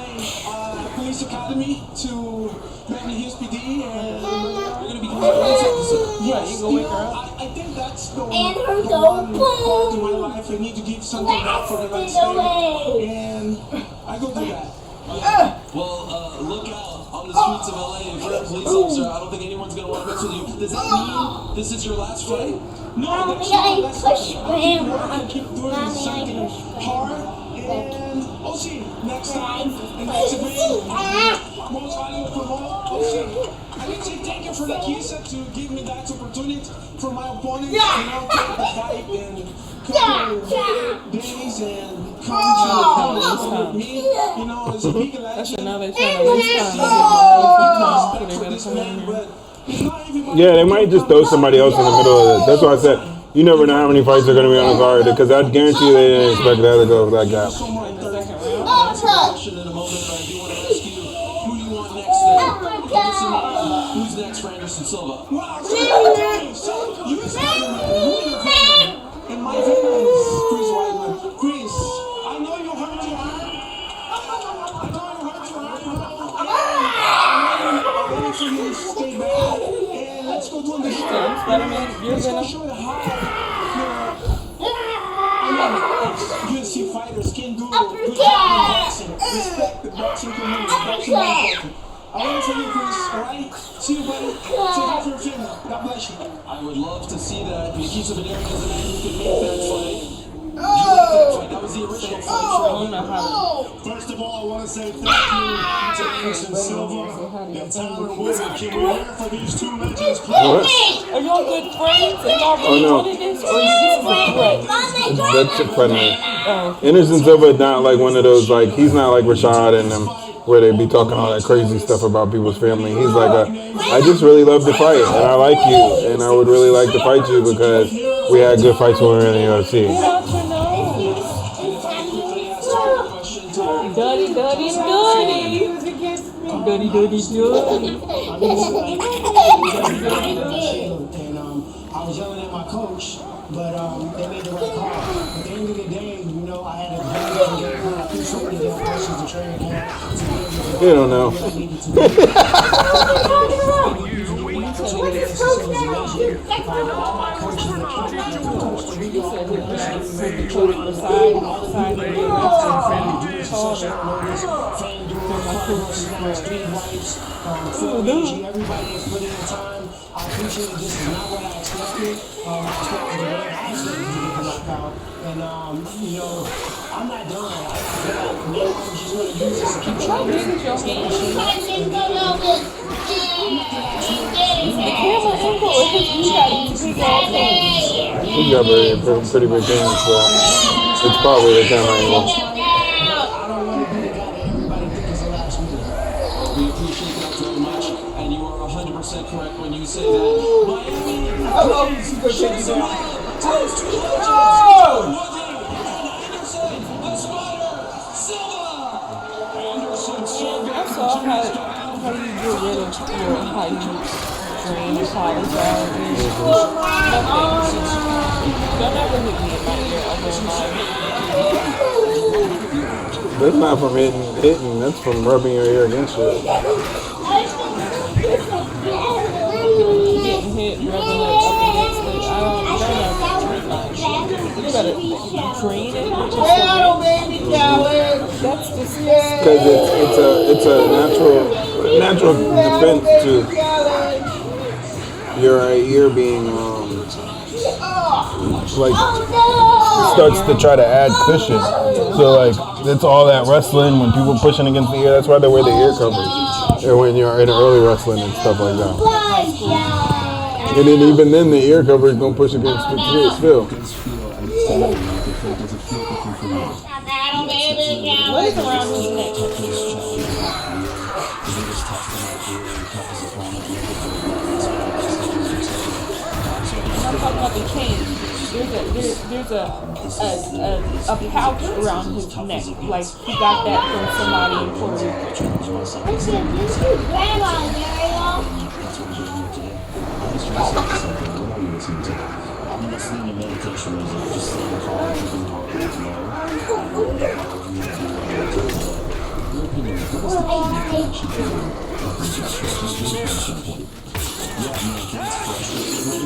police academy to Benny Hills PD, and you're going to become a police officer. Yes, you go wake her up. I think that's the And her one go part of my life. I need to give something back for the United States, and I go do that. Well, look out on the streets of LA. If you're a police officer, I don't think anyone's going to want to mess with you. Does that mean this is your last fight? No, that's not last fight. I keep doing something hard, and we'll see. Next time, the next event, most valuable promote, we'll see. I need to say thank you for the kiss to give me that opportunity for my opponent to now take the fight and come to days and come with me. It's a big That's election. another trying to waste time. They're gonna come in here. Yeah, they might just throw somebody else in the middle of this. That's why I said you never know how many fights are going to be on the card because I guarantee you they didn't expect that to go for that guy. In a moment, but I do want to ask you, who do you want next there? Who's next for Anderson Silva? And my name is Chris Weidman. Chris, I know you hurt your arm. I know you hurt your arm. I'm ready for you to stay back. And let's go do this. Let's go show you how UFC fighters can do good job in boxing. Respect the boxing community. Boxing is important. I want to tell you, Chris, alright? See you, buddy. Take care of your family. God bless you. I would love to see that. Nikita Benerin is a man who can make that fight. Oh! That was the original fight. I don't know how First of all, I want to say thank you to Anderson Silva and Tyler Wood. Can we hear for these two legends, please? What? Are y'all good friends? Are y'all really no. doing this? Or is this a threat? That's a friendly. Oh. Anderson Silva not like one of those, like, he's not like Rashad and them where they be talking all that crazy stuff about people's family. He's like I just really love to fight and I like you and I would really like to fight you because we had good fights when we were in the UFC. Dirty, dirty, dirty. Dirty, dirty, dirty. And I was yelling at my coach, but they made the right call. At the end of the day, you know, I had a game plan. I threw so many damn questions to training camp. You don't know. Everybody is putting in time. I appreciate it. This is not what I expected. I expected to get knocked out. And, you know, I'm not done. I feel like now I'm just going to use this to keep trying to The camera angle is just you got these big ass hands. He's got pretty big hands, so it's probably the camera angle. I don't want to be the guy that everybody thinks is the last minute. We appreciate that very much, and you are 100% correct when you say that. Miami I love you, Super Chicken. takes two legends. Oh! Anderson, the Spider, Silva. Anderson Silva. I saw how you get rid of your how you drain your apologize. Don't ever hit me in my ear other than That's not from hitting, that's from rubbing your ear against it. getting hit, rubbing it up against it. I don't you gotta drain it. Well, baby Khaled. That's disgusting. Because it's a natural defense to your ear being like starts to try to add cushion. So like it's all that wrestling when people pushing against the ear. That's why they wear the ear covers. And when you're in early wrestling and stuff like that. And then even then the ear cover is gonna push against the ear still. What is around his neck? I'm talking about the chain. There's a pouch around his neck. Like he got that from somebody in Puerto Rico. I'm listening to meditation music, just saying calm, keeping heart rate low. Your opinion, what is the key to achieving yeah, man, it's frustrating.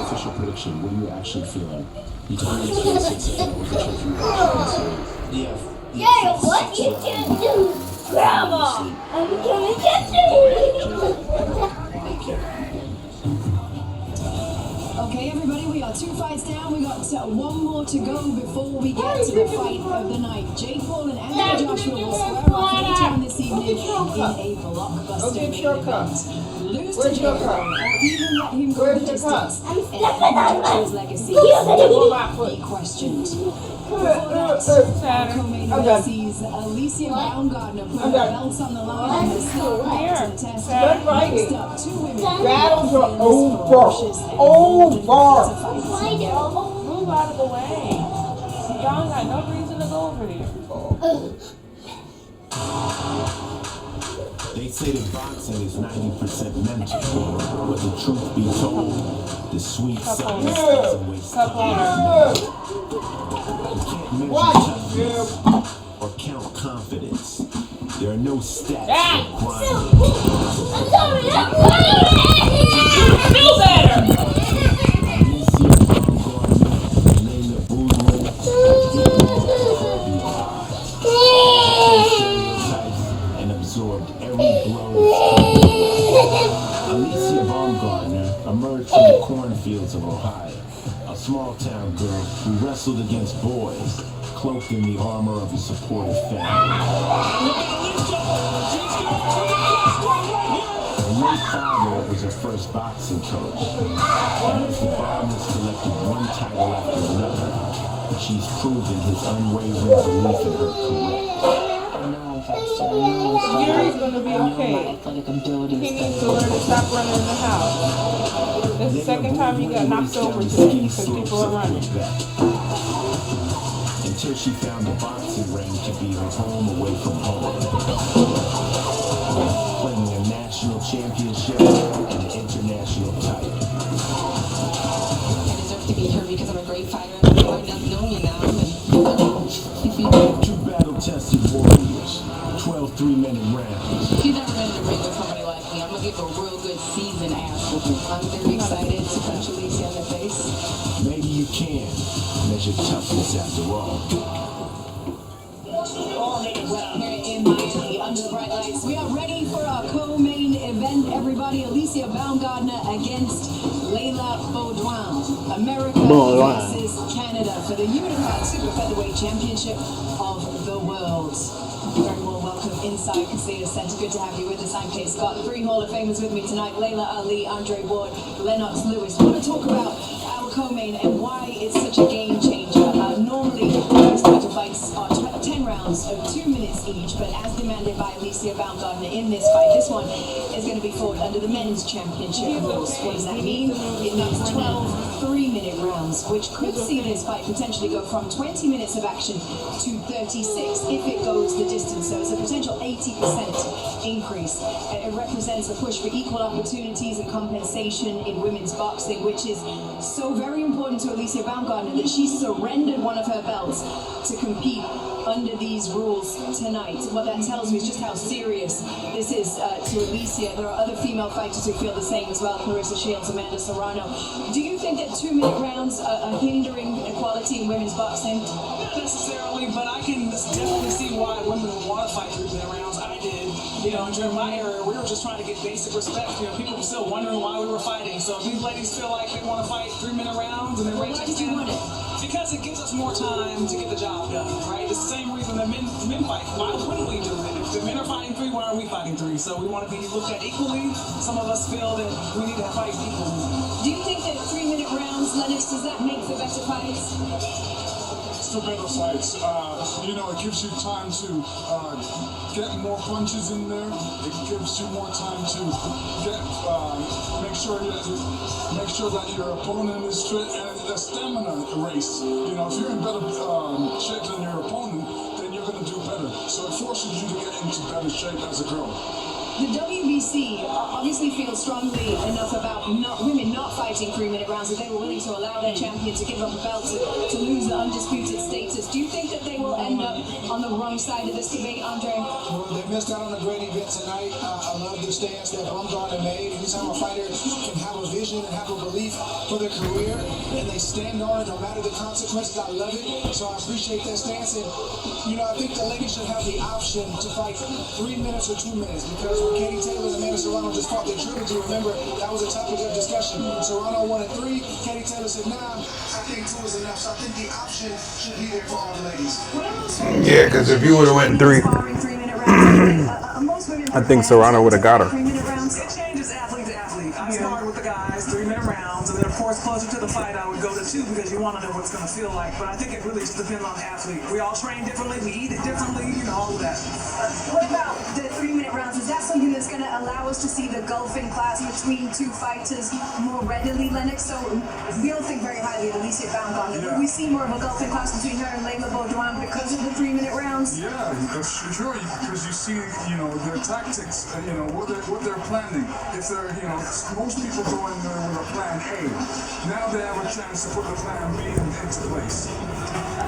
Official prediction, what are you actually feeling? You told me it's been 6 seconds. What's your feeling? Yeah, what you can do, Grandma? I'm gonna get you. Okay, everybody, we are 2 fights down. We got one more to go before we get to the fight of the night. Jake Paul and Anthony Joshua will square off later on this evening in a blockbuster main event. Lose to Jake Paul, or even let him go the distance, and Joshua's legacy will be questioned. Before that, co-main event sees Alicia Baumgartner put her belts on the line and the start to the test. Next up, 2 women. Battles are over. Move out of the way. Y'all got no reason to go over there. They say that boxing is 90% mental, but the truth be told, the sweet science doesn't waste time. You can't measure time or count confidence. There are no stats Ah! or grinding. I'm sorry, I'm Feel better! And absorbed every blow. Alicia Baumgartner emerged from the cornfields of Ohio, a small-town girl who wrestled against boys, cloaked in the armor of a supportive family. Her late father was her first boxing coach, and as the Baumgars collected one title after another, she's proven his unwavering belief in her career. Yuri's gonna be okay. He needs to learn to stop running in the house. That's the second time you got knocked over today because people are running. Until she found the boxing ring to be her home away from home. Playing a national championship and an international title. I deserve to be here because I'm a great fighter. I've known you now. Two battle-tested warriors, 12 3-minute rounds. If you've never been in the ring with somebody like me, I'm gonna give a real good season ass whooping. I'm very excited to punch Alicia in the face. Maybe you can measure toughness after all. Here in Miami, under the bright lights, we are ready for our co-main event. Everybody, Alicia Baumgartner against Layla Baudouin. America versus Canada for the Unified Super Featherweight Championship of the world. Very well welcome inside Casino Center. Good to have you with us. I'm Kay Scott. 3 Hall of Famers with me tonight. Layla Ali, Andre Ward, Lennox Lewis. We want to talk about our co-main and why it's such a game changer. Normally, those title fights are 10 rounds of 2 minutes each, but as demanded by Alicia Baumgartner in this fight, this one is going to be fought under the men's championship rules. What does that mean? It means 12 3-minute rounds, which could see this fight potentially go from 20 minutes of action to 36 if it goes the distance. So it's a potential 80% increase. It represents a push for equal opportunities and compensation in women's boxing, which is so very important to Alicia Baumgartner that she surrendered one of her belts to compete under these rules tonight. What that tells me is just how serious this is to Alicia. There are other female fighters who feel the same as well. Clarissa Shields, Amanda Serrano. Do you think that 2-minute rounds are hindering equality in women's boxing? Not necessarily, but I can definitely see why women would want to fight 3-minute rounds. I did. You know, during my era, we were just trying to get basic respect. You know, people were still wondering why we were fighting. So if these ladies feel like they want to fight 3-minute rounds and they're ready to stand, because it gives us more time to get the job done, right? It's the same reason that men fight. Why wouldn't we do it? If the men are fighting 3, why are we fighting 3? So we want to be looked at equally. Some of us feel that we need to fight equally. Do you think that 3-minute rounds, Lennox, does that make for better fights? For better fights, you know, it gives you time to get more punches in there. It gives you more time to get make sure that your opponent is fit, and it's a stamina race. You know, if you're in better shape than your opponent, then you're going to do better. So it forces you to get into better shape as a girl. The WBC obviously feels strongly enough about women not fighting 3-minute rounds that they were willing to allow their champion to give up a belt to lose the undisputed status. Do you think that they will end up on the wrong side of this debate, Andre? Well, they missed out on a great event tonight. I love the stance that Baumgartner made. Anytime a fighter can have a vision and have a belief for their career, and they stand on it no matter the consequences, I love it. So I appreciate that stance. And, you know, I think the ladies should have the option to fight 3 minutes or 2 minutes, because when Katie Taylor and Amanda Serrano just fought their trilogy, remember, that was a topic of discussion. Serrano wanted 3, Katie Taylor said, nah, I think 2 is enough. So I think the option should be there for all the ladies. Yeah, because if you would have went 3, I think Serrano would have got her. It changes athlete to athlete. I sparred with the guys, 3-minute rounds, and then of course closer to the fight I would go to 2 because you want to know what it's going to feel like. But I think it really just depends on the athlete. We all train differently, we eat it differently, you know, all of that. What about the 3-minute rounds? Is that something that's going to allow us to see the gulfing class between 2 fighters more readily, Lennox? So we don't think very highly of Alicia Baumgartner. Yeah. We see more of a gulfing class between her and Layla Baudouin because of the 3-minute rounds? Yeah, sure, because you see, you know, their tactics, you know, what they're planning. If they're, you know, most people go in there with a plan A, A. Now they have a chance to put the plan B into place.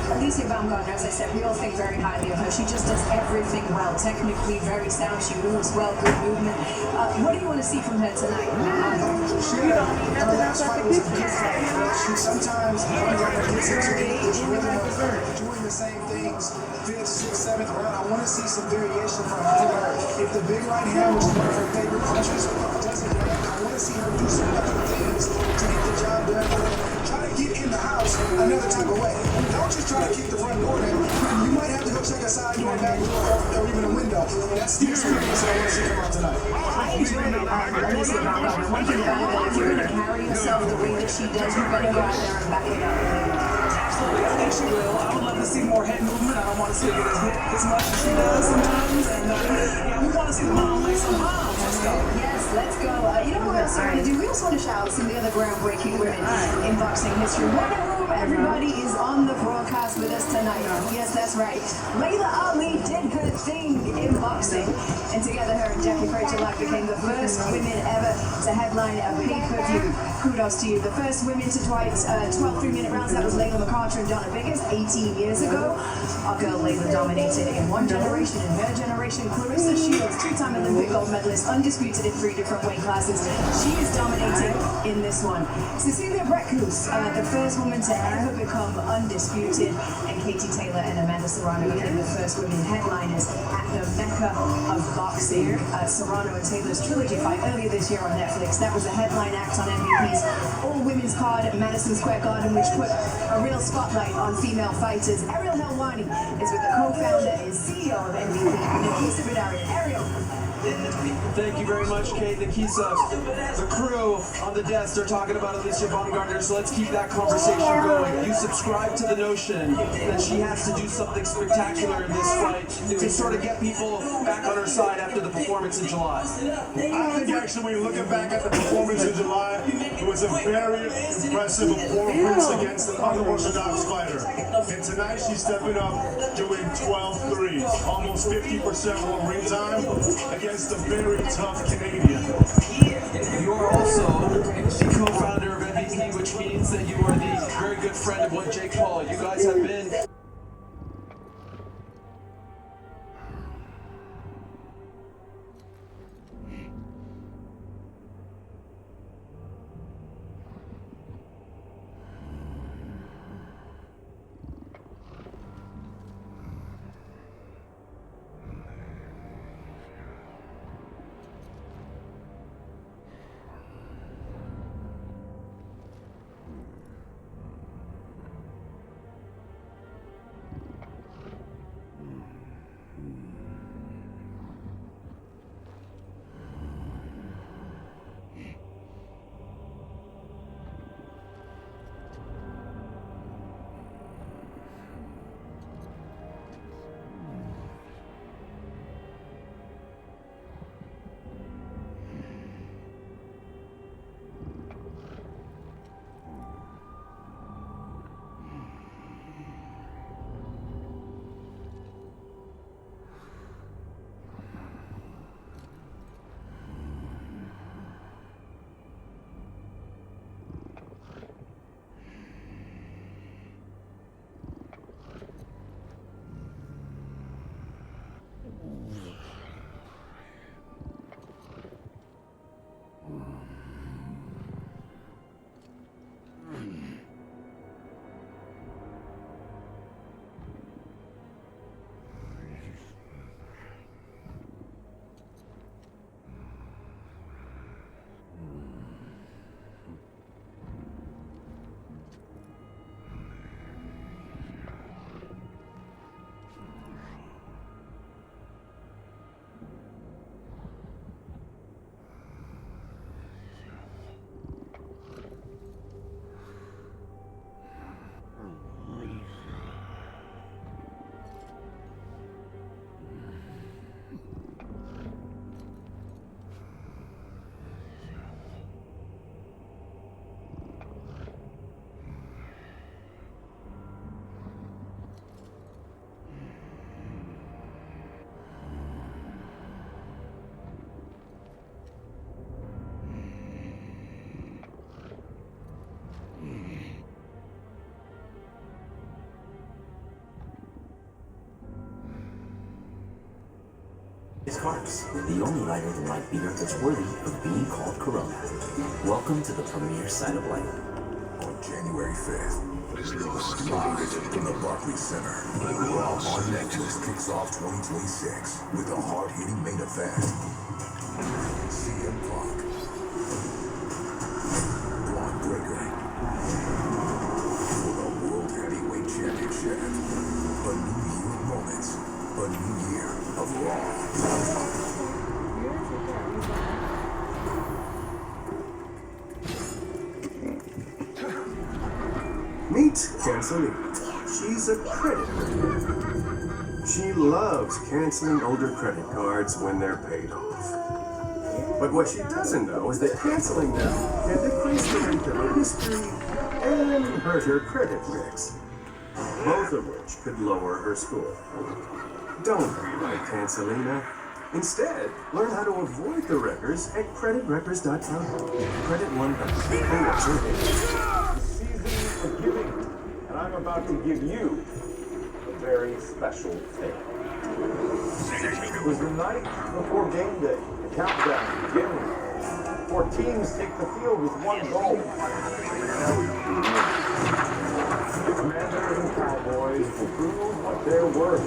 Alicia Baumgartner, as I said, we all think very highly of her. She just does everything well. Technically very sound. She moves well, good movement. What do you want to see from her tonight? Her last fight was a good fight. She sometimes gets into the rhythm of doing the same things, 5th, 6th, 7th round. I want to see some variation from her. If the big right hand, which is one of her favorite punches, doesn't land, I want to see her do some other things to get the job done. Try to get in the house another type of way. Don't just try to kick the front door down. You might have to go check a side door, back door, or even a window. That's the experience I want to see come out tonight. I enjoy Alicia Baumgartner. One thing about her, if you're going to carry yourself the way that she does, you better go out there and back it up. Absolutely, I think she will. I would love to see more head movement. I don't want to see her get hit as much as she does sometimes. And yeah, we want to see the mom like some moms. Let's go. Yes, let's go. You know what else we want to do? We also want to shout out some of the other groundbreaking women in boxing history. One of whom everybody is on the broadcast with us tonight. Yes, that's right. Layla Ali did her thing in boxing. And together her and Jackie Frazier-Lack became the first women ever to headline a pay-per-view. Kudos to you. The first women to fight 12 3-minute rounds, that was Layla McCarter and Donna Biggers 18 years ago. Our girl Layla dominated in one generation. In her generation, Clarissa Shields, 2-time Olympic gold medalist, undisputed in 3 different weight classes. She is dominating in this one. Cecilia Brækhus, the first woman to ever become undisputed, and Katie Taylor and Amanda Serrano became the first women headliners at the Mecca of boxing. Serrano and Taylor's trilogy fight earlier this year on Netflix. That was a headline act on MVP's all-women's card at Madison Square Garden, which put a real spotlight on female fighters. Ariel Helwani is with the co-founder and CEO of MVP, Nikisa Bidarian. Ariel. Thank you very much, Kate. Nikisa, the crew on the desk are talking about Alicia Baumgartner, so let's keep that conversation going. You subscribe to the notion that she has to do something spectacular in this fight to sort of get people back on her side after the performance in July. I think actually when you're looking back at the performance in July, it was a very impressive performance against an unorthodox fighter. And tonight she's stepping up doing 12-3, almost 50% more ring time against a very tough Canadian. You are also the co-founder of MVP, which means that you are the very good friend of one Jake Paul. You guys have been sparks. The only lighter-than-life beer that's worthy of being called Corona. Welcome to the premier side of light. On January 5th, live in the Barclays Center, Raw on Netflix kicks off 2026 with a hard-hitting main event. CM Punk, Braun Breaker, for the World Heavyweight Championship. A new year of moments, a new year of Raw. Meet Canceling. She's a credit reader. She loves canceling older credit cards when they're paid off. But what she doesn't know is that canceling them can decrease the rate of her history and hurt her credit mix, both of which could lower her score. Don't be like Cancelina. Instead, learn how to avoid the wreckers at creditwreckers.com. Credit one of giving, and I'm about to give you a very special tale. It was the night before game day. The countdown beginning. 4 teams take the field with one goal. The Commanders and Cowboys will prove what they're worth.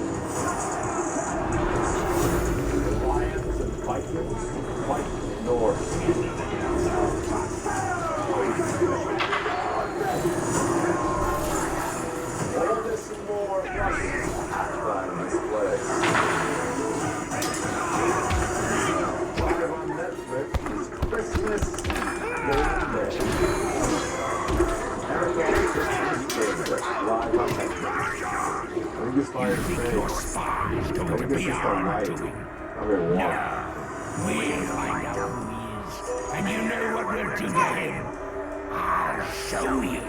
The Lions and Vikings fight north. All this and more right on display. Live on Netflix is Christmas Game Day. Marathon Christmas Game Day. Live on Netflix. Let me just fire the thing. Let me get this on night. I'm gonna walk. We'll find out who he is. And you know what we'll do to him. I'll show you.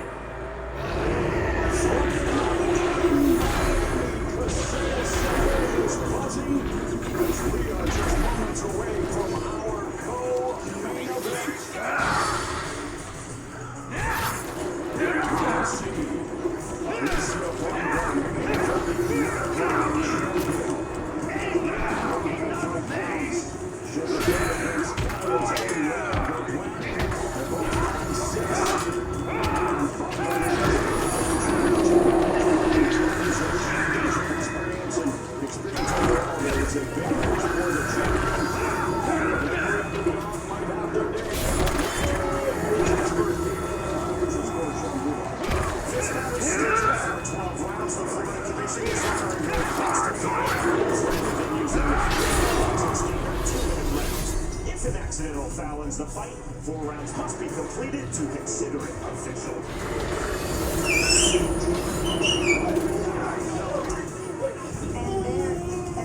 If an accidental foul ends the fight, 4 rounds must be completed to consider it official. And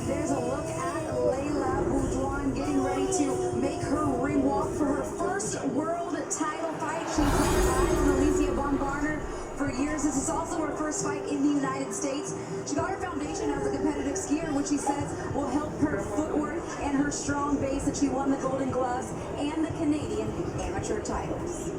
there's a look at Layla Boudouin getting ready to make her ring walk for her first world title fight. She's had eyes on Alicia Baumgartner for years. This is also her first fight in the United States. She got her foundation as a competitive skier, which she says will help her footwork and her strong base that she won the Golden Gloves and the Canadian amateur titles.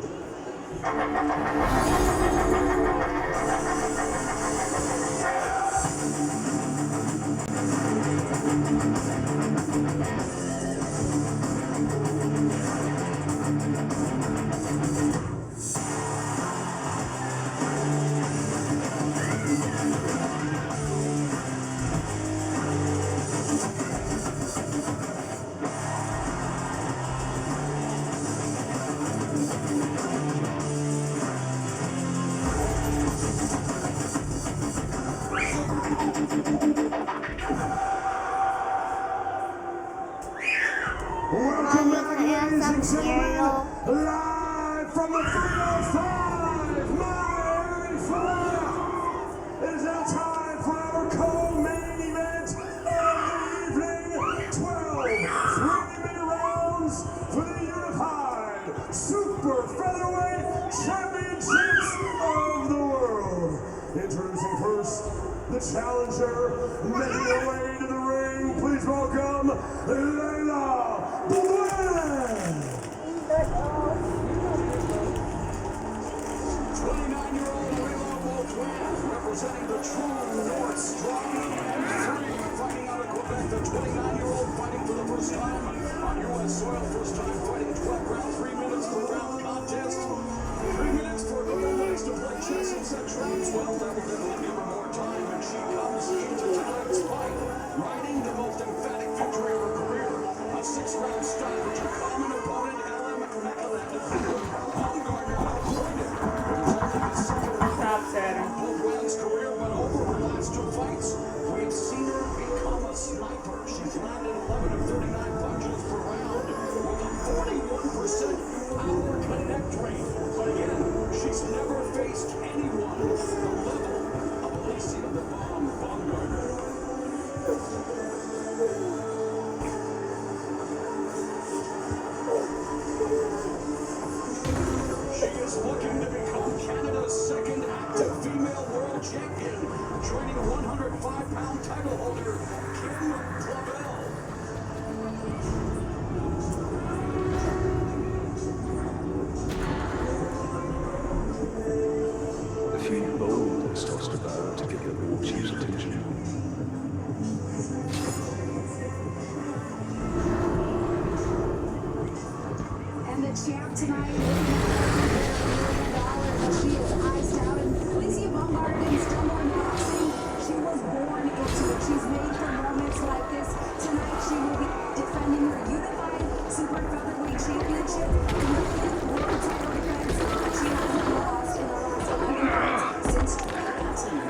Welcome back, ladies and gentlemen, live from the 305 Miami, Florida. It is now time for our co-main event of the evening. 12 3-minute rounds for the unified super featherweight championships of the world. Introducing first, the challenger, making her way to the ring. Please welcome Layla Boudouin. 29-year-old Layla Boudouin, representing the true North, strong and free, fighting out of Quebec. The 29-year-old fighting for the first time on U.S. soil, first time fighting 12 rounds, 3 minutes per round contest. 3 minutes for Leo Nice to play chess and set traps. Well, that will definitely give her more time, and she comes into tonight's fight, riding the most emphatic victory of her career. A 6-round stoppage, a common opponent, Ella McLachlan. Baumgardner outpointed. It was only the second round of both rounds' career, but over her last 2 fights, we've seen her become a sniper. She's landed 11 of 39 punches per round with a 41% power connect rate. But again, she's never faced anyone the level of Alicia the Bomb Baumgardner. She is looking to become Canada's second active female world champion, joining 105-pound title holder Kim Clavel. Feeling bold is tossed about to get the warchief's attention. And the champ tonight, she is iced out. And Alicia Baumgardner is still more boxing. She was born into it. She's made for moments like this. Tonight, she will be defending her unified super featherweight championship and the 5th world title defense. She hasn't lost in the last 11 fights since 2018.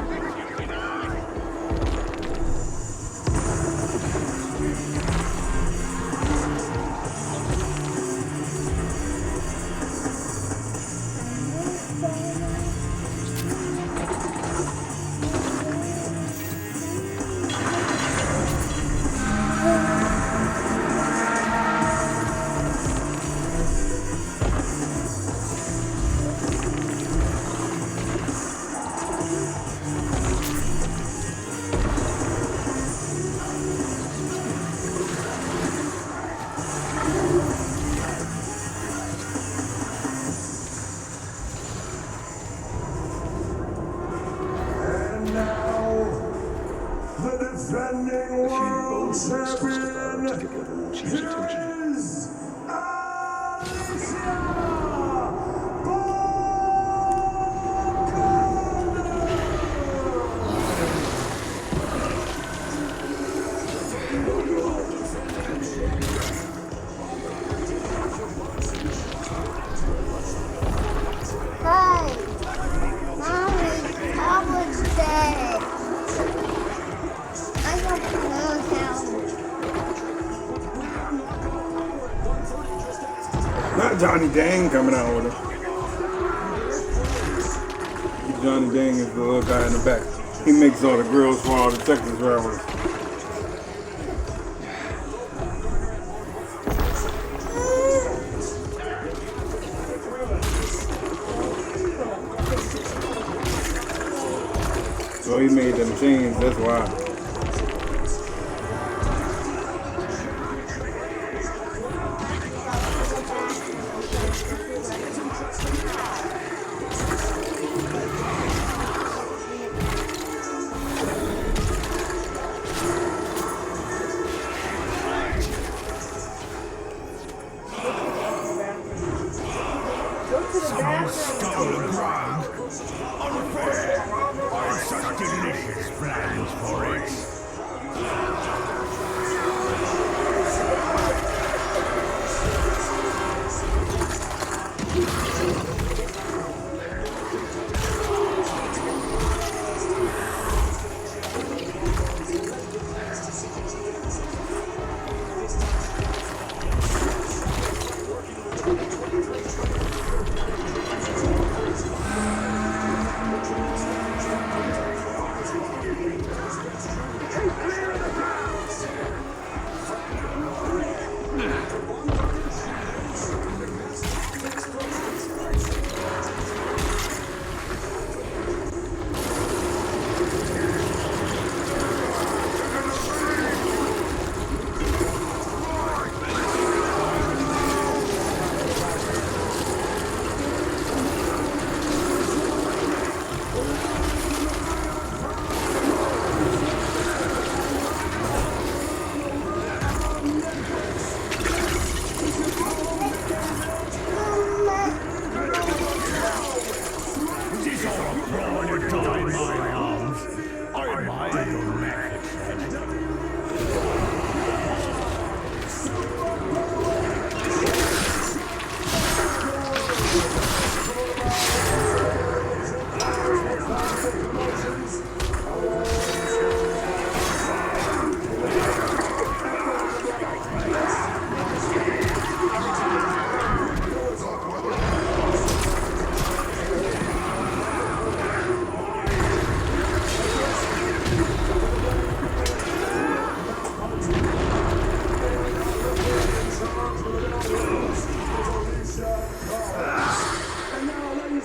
And now, the defending world champion, here is Alicia Hi. Mommy, I was dead. I don't know how. Not Johnny Dang coming out with him. Johnny Dang is the little guy in the back. He makes all the grills for all the Texas drivers. So he made them change, that's why. Someone stole the grog. Unfair. I had such delicious plans for it.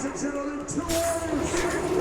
Ladies and gentlemen, two hours.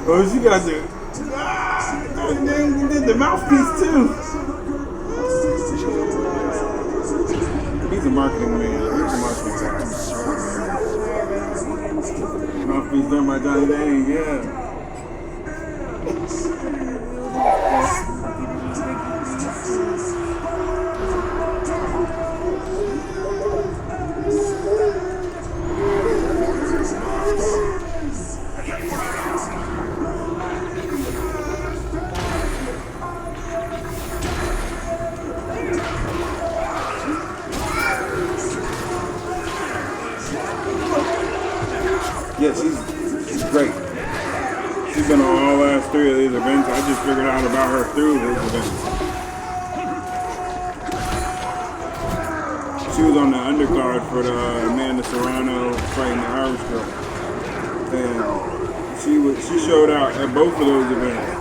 Oh, she got the mouthpiece too. He's a marketing man. He's a marketing guy. Mouthpiece done by Johnny Dang, yeah. Yeah, she's great. She's been on all last three of these events. I just figured out about her through these events. She was on the undercard for the Amanda Serrano fighting the Irish girl. And she showed out at both of those events.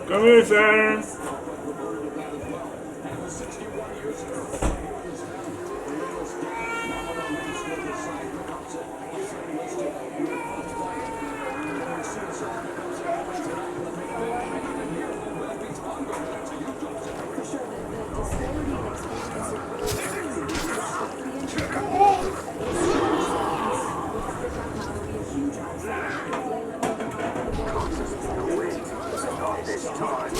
Come here, Saturn. this time.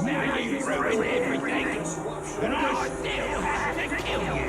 Now you ruined everything, and I still have to kill you.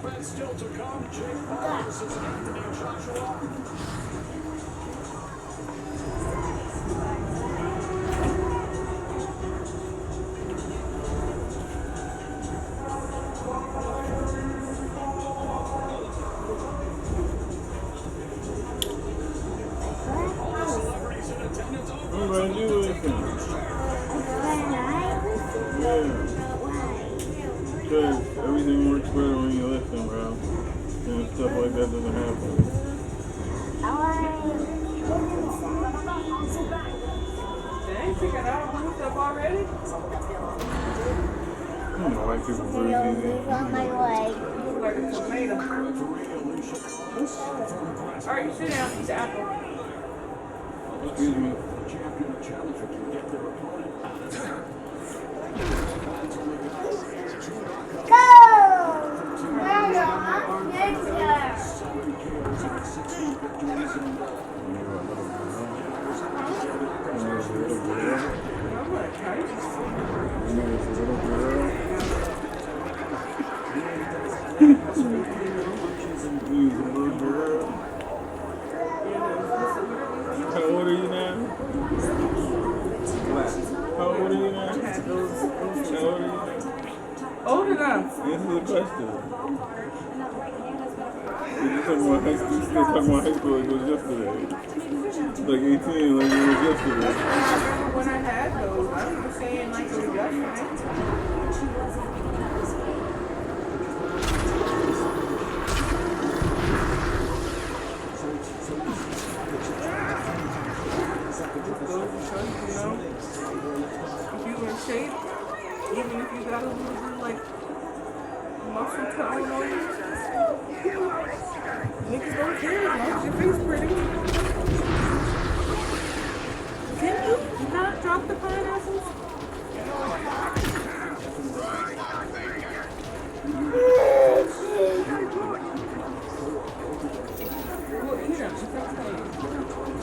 event still to come. Jake Paul versus Anthony Joshua. I'm glad you listen. Yeah. Because everything works better when you listen, bro. And stuff like that doesn't happen. Dang, she got out of stuff already? I don't like people breathe easy. On my way. You look like a tomato. Alright, sit down, eat the apple. Excuse me. How old are you now? How old are you now? How old are you now? Old enough. Answer the question. You're talking about high school. You're still talking about high school like it was yesterday. Like 18, like it was yesterday. I remember when I had those. I was saying like it was yesterday. If you in shape, even if you got a little bit like muscle tone on you, niggas don't care as long as your face pretty. Can you not drop the pineapples? Well, eat them. It's okay. What are you doing?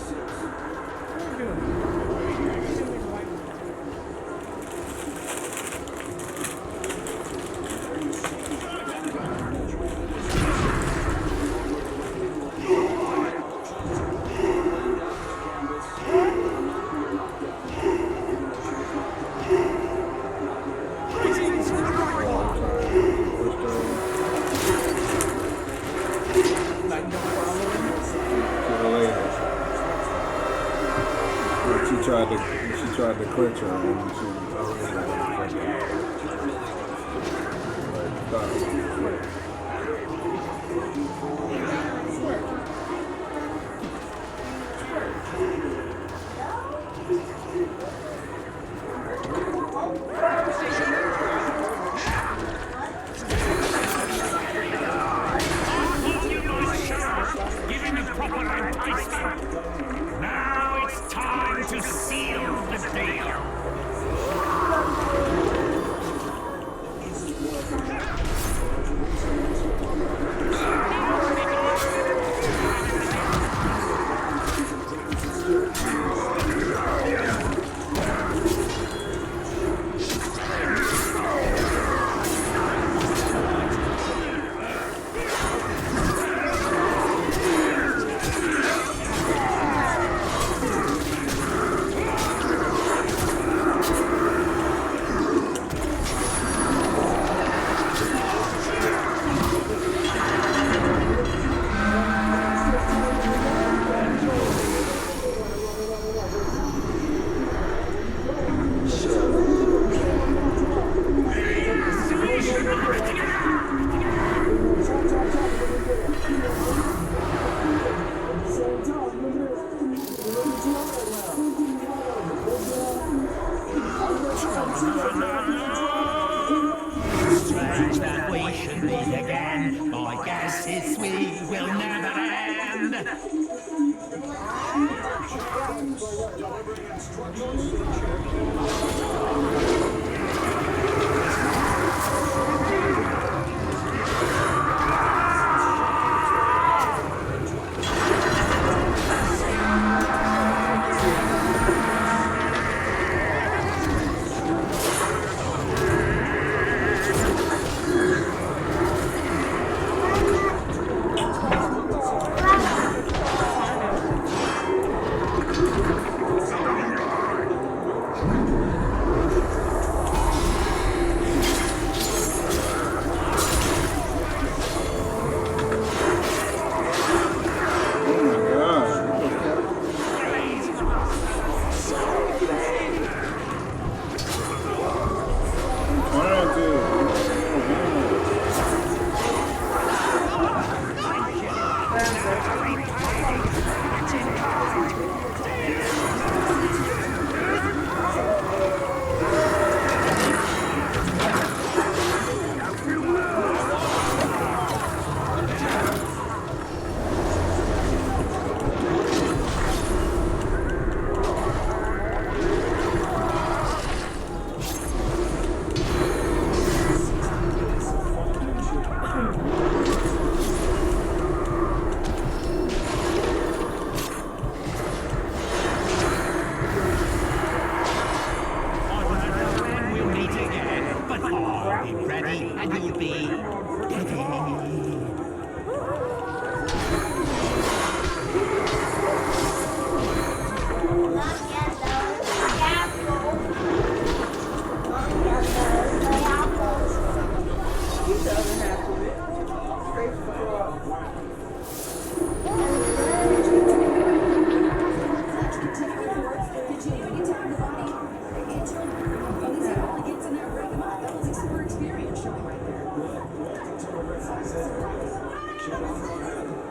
She tried to clinch her and she Giving the proper enticement. Now it's time to seal the deal. Strange that we should meet again. I guess it's we will never end.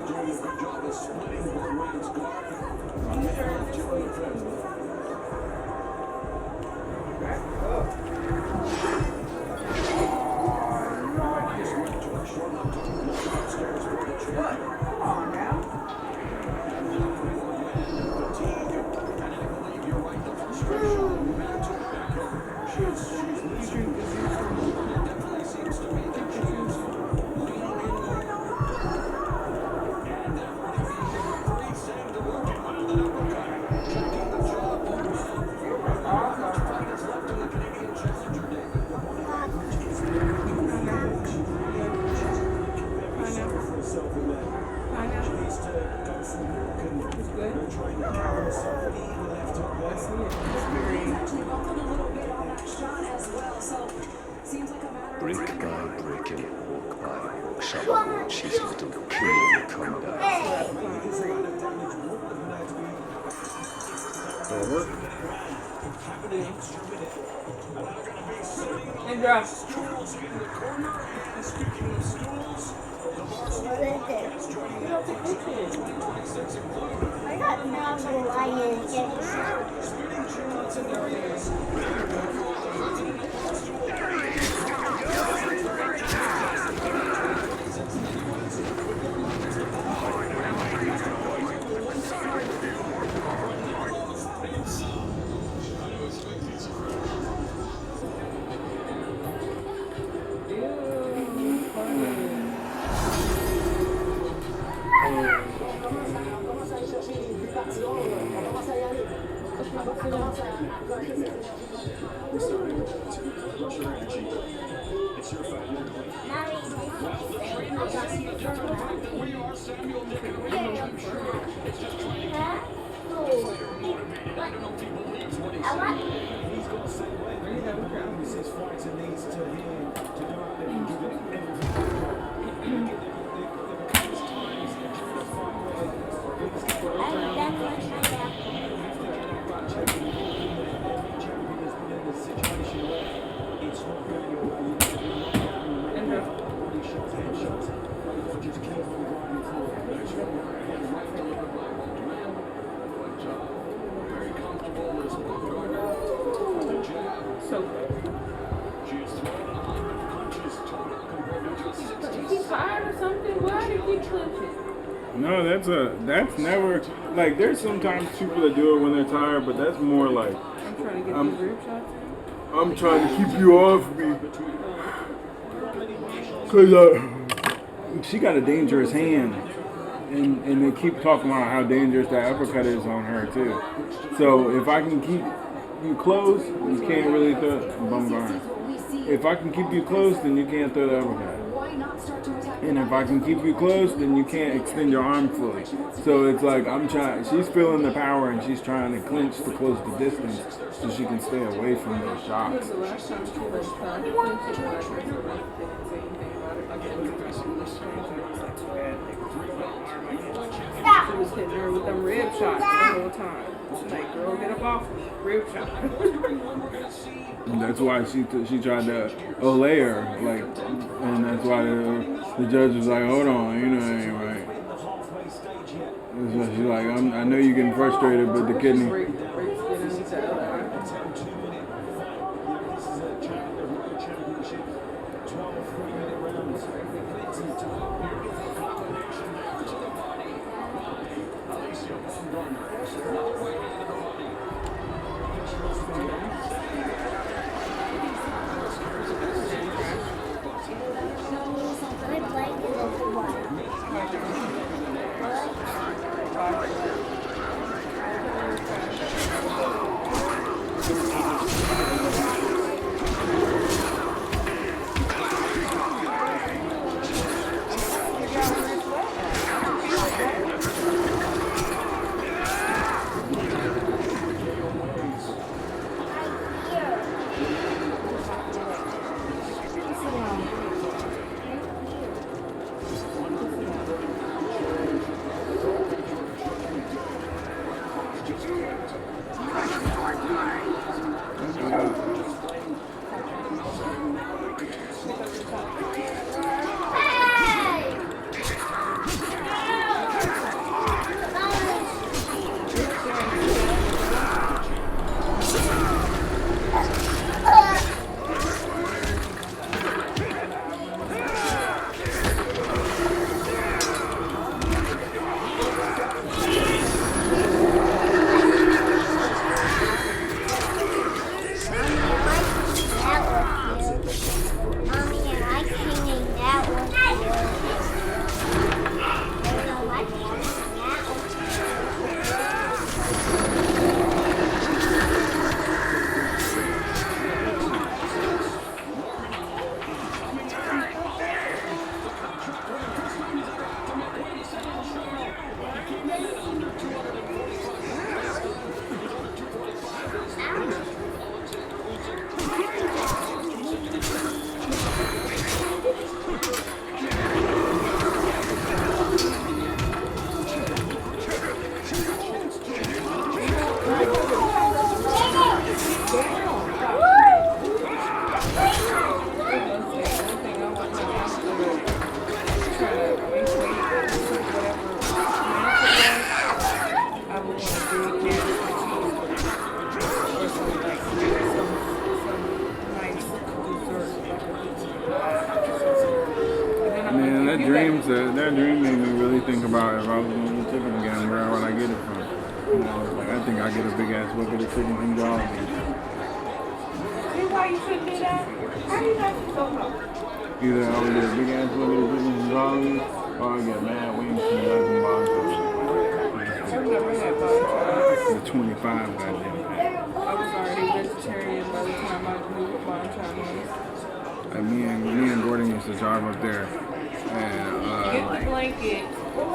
Doing a good job of splitting Borgman's guard. Brick by brick and hawk by hawk, shovel she's little killing come down. And drop. I got now the lion No, that's never like. There's sometimes people that do it when they're tired, but that's more like I'm trying to get these rib shots. I'm trying to keep you off me, cause she got a dangerous hand, and they keep talking about how dangerous that uppercut is on her too. So if I can keep you close, you can't really throw bum guard. If I can keep you close, then you can't throw the uppercut. And if I can keep you close, then you can't extend your arm fully. So it's like I'm trying. She's feeling the power, and she's trying to clinch to close the distance so she can stay away from those shots. The last time she was trying to clinch it, when I first didn't say anything about it. Like, it was she was hitting her with them rib shots the whole time. She's like, girl, get up off me. Rib shot. And that's why she tried to olay her, like, and that's why the judge was like, hold on, you know that ain't right. So she's like, I know you're getting frustrated, but the kidney. trying to make sure that whatever I would want to do again or something like some nice dessert, Man, that dream made me really think about if I was going to eat chicken again, where would I get it from? You know, like I think I get a big ass bucket of chicken from Jolly. See why you shouldn't do that? How do you not go home? Either I would get a big ass bucket of chicken from Jolly, or I get mad wings from Dozen Bonchos. I've never had bonchon. The 25 goddamn pack. I was already vegetarian by the time I knew what bonchon was. Like me and Gordon used to drive up there, and Get the blanket,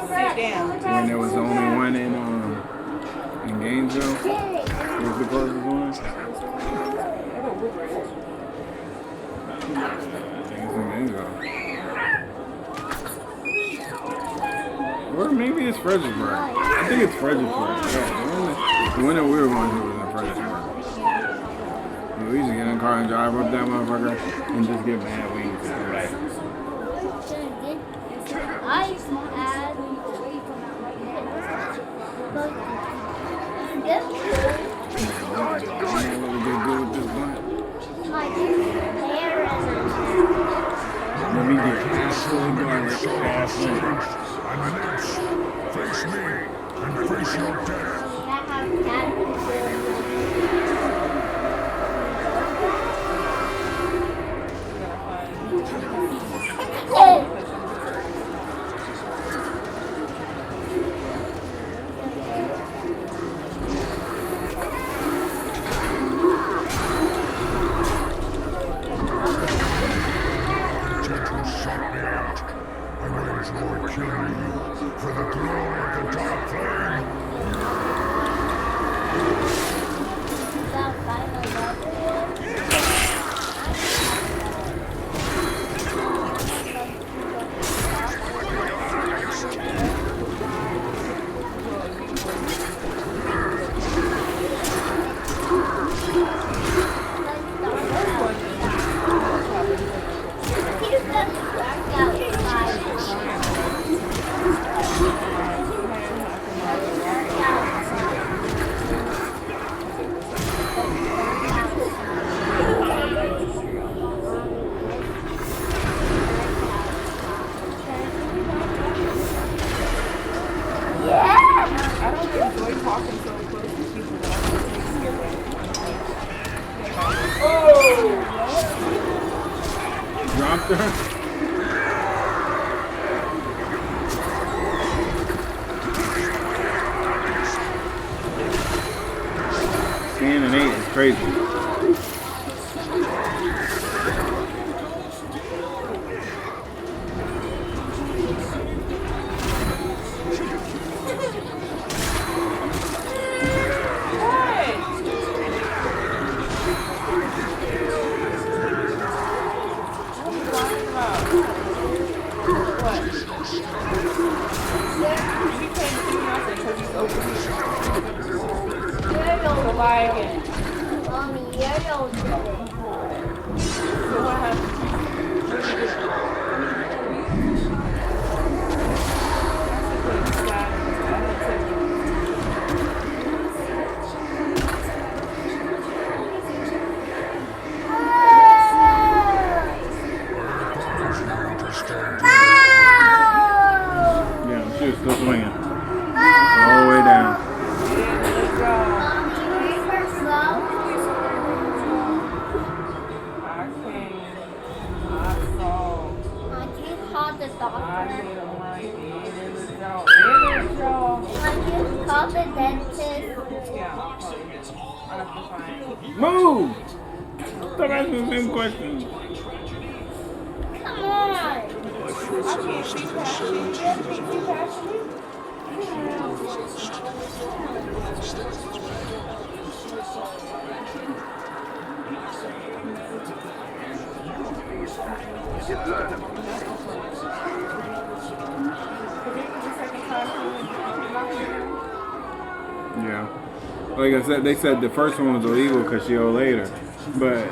sit down. when there was only one in Gainesville, was the closest one. I think it's in Gainesville. Or maybe it's Fredericksburg. I think it's Fredericksburg. Yeah, the one that we were going to was in Fredericksburg. We used to get in the car and drive up that motherfucker and just get mad wings. Right. I add Let me get absolutely garlic. I'm an ace. Face me and face your death. For the glory of the dark flame. Dropped her. Staying an 8 is crazy. Mommy, you're So what happened? Yeah, she was still swinging. All the way down. Move! Stop asking the same question. Come on! Yeah. Like I said, they said the first one was illegal because she owed later. But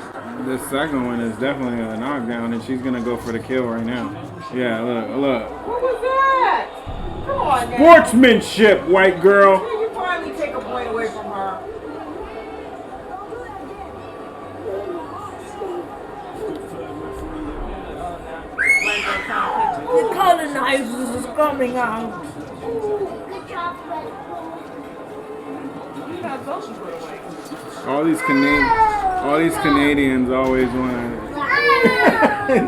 This second one is definitely a knockdown, and she's gonna go for the kill right now. Yeah, look. What was that? Come on, man. Sportsmanship, white girl. You finally take a point away from her. The colonizers is coming out. Good job, Fred. All these Canadians always want to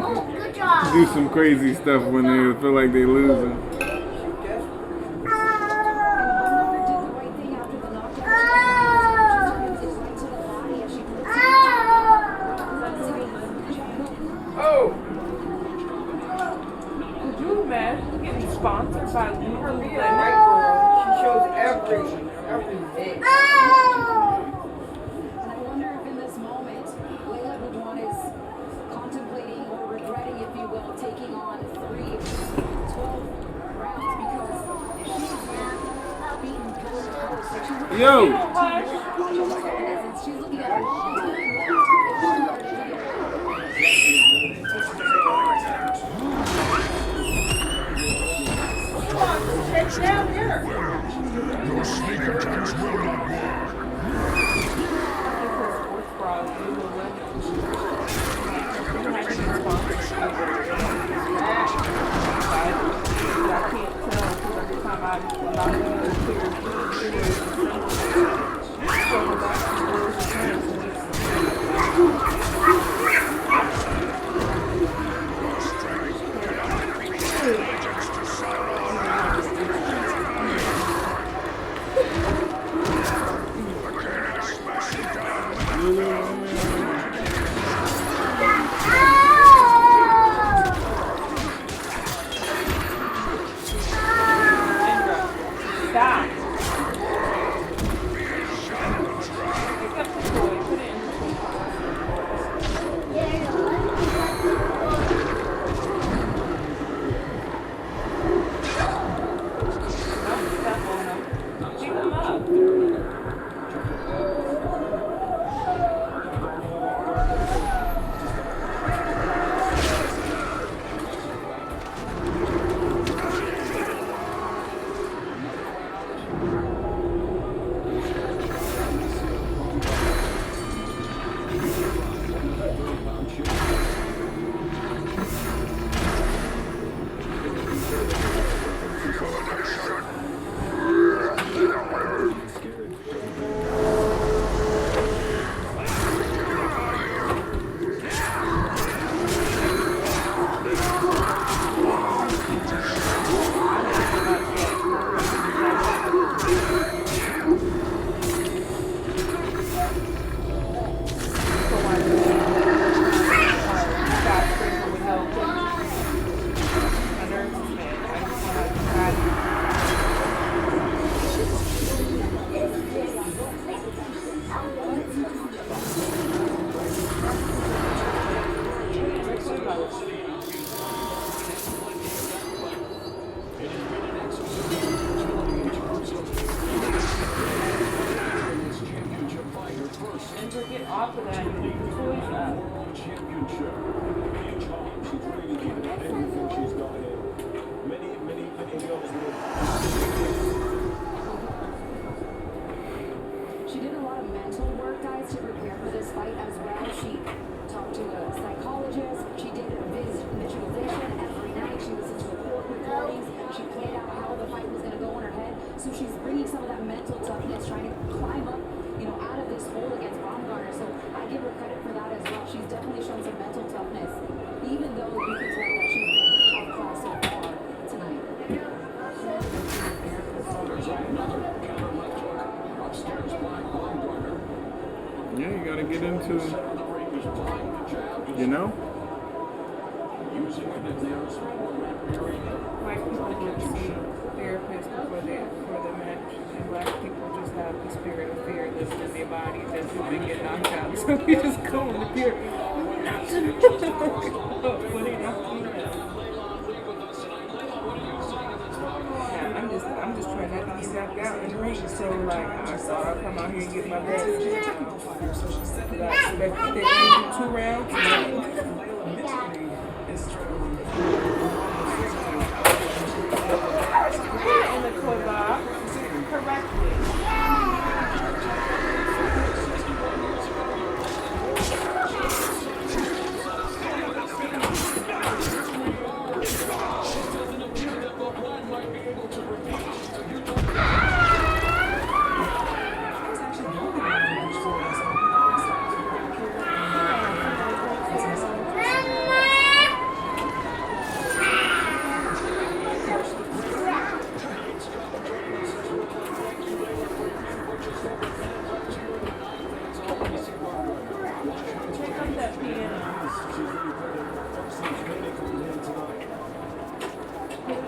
do some crazy stuff when they feel like they're losing. Oh! Could you imagine getting sponsored by her being a night girl? She shows every day. And I wonder if in this moment, Layla Budwan is contemplating or regretting, if you will, taking on 3 of 12 rounds, because if she's beaten coast to coast, like she's looking Yo! she's looking at Your sneak attacks will not work. She did a lot of mental work, guys, to prepare for this fight as well. She talked to a psychologist. She did visualization every night. She listened to court recordings. She played out how the fight was going to go in her head. So she's bringing some of that mental toughness, trying to climb up, out of this hole against Baumgartner. So I give her credit for that as well. She's definitely shown some mental toughness, even though you can tell that she's been off class so far tonight. Yeah, you gotta get into, you know? White people would see therapists for the match, and black people just have the spirit of fear that's in their bodies as we've been getting knocked out. So we just go in the fear. I'm just just trying not to get knocked out in the ring. So like, I thought I'd come out here and get my best. But I expected that we do 2 rounds. In the toy box correctly.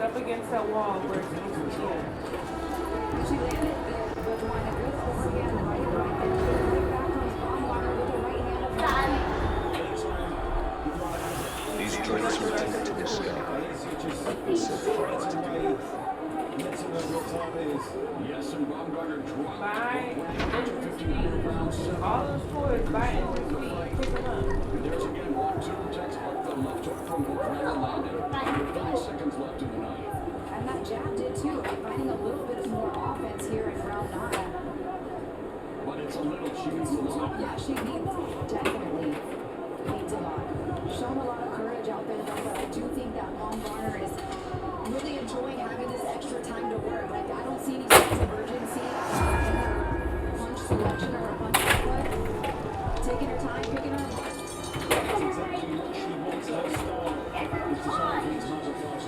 Up against that wall where it's These drinks were taken to discover. So far, Yes, and Baumgartner dropped. all those toys by Andrew Speed. Pick them up. There's again 1-2 textbook the left hook from Brandon Landon. 5 seconds left in the night. And that jab did too. I'm finding a little bit more offense here in round 9. But it's a little, she needs a lot. Yeah, she definitely needs a lot. Shown a lot of courage out there, though, but I do think that Baumgartner is really enjoying having this extra time to work. Like, I don't see any signs of urgency in her punch selection or her punch output. Taking her time, picking her apart. That's exactly what she wants. Her style is designed for these kinds of fights.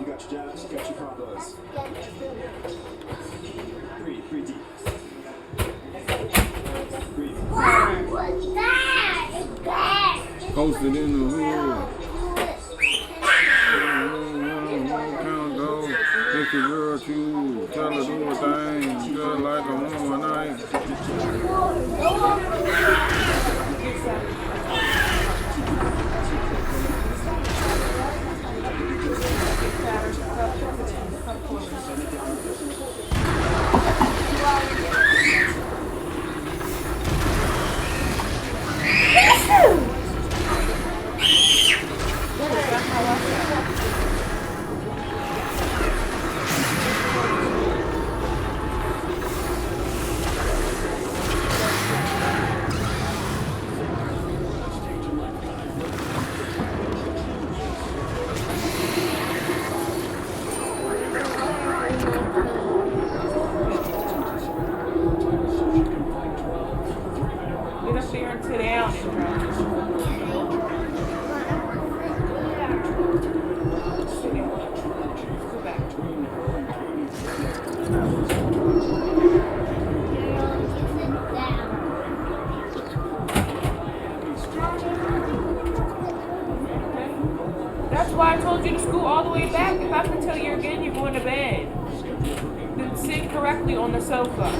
You got your jabs, you got your combos. Breathe deep. Breathe. Posted in the hood. Countdown. If the girl choose, tell her do a thing, just like a woman night. That's why I told you to scoot all the way back. If I can tell you again, you're going to bed. Then sit correctly on the sofa.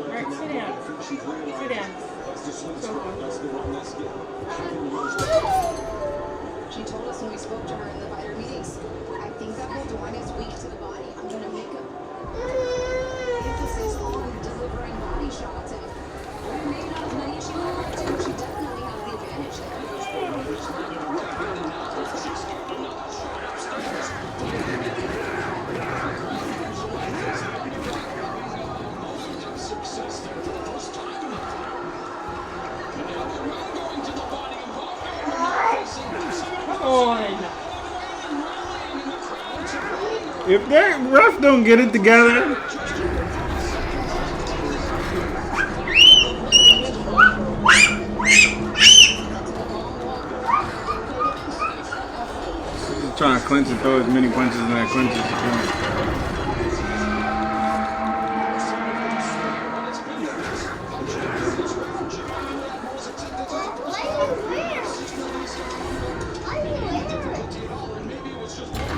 Alright, sit down. Sit down. She told us when we spoke to her in the fighter meetings, I think that Baldwin is weak to the body. I'm going to make him emphasis on delivering body shots. And maybe not as many as she would like to. She definitely has the advantage there. Come on. If that ref don't get it together, he's trying to clinch and throw as many punches in that clinch as he can.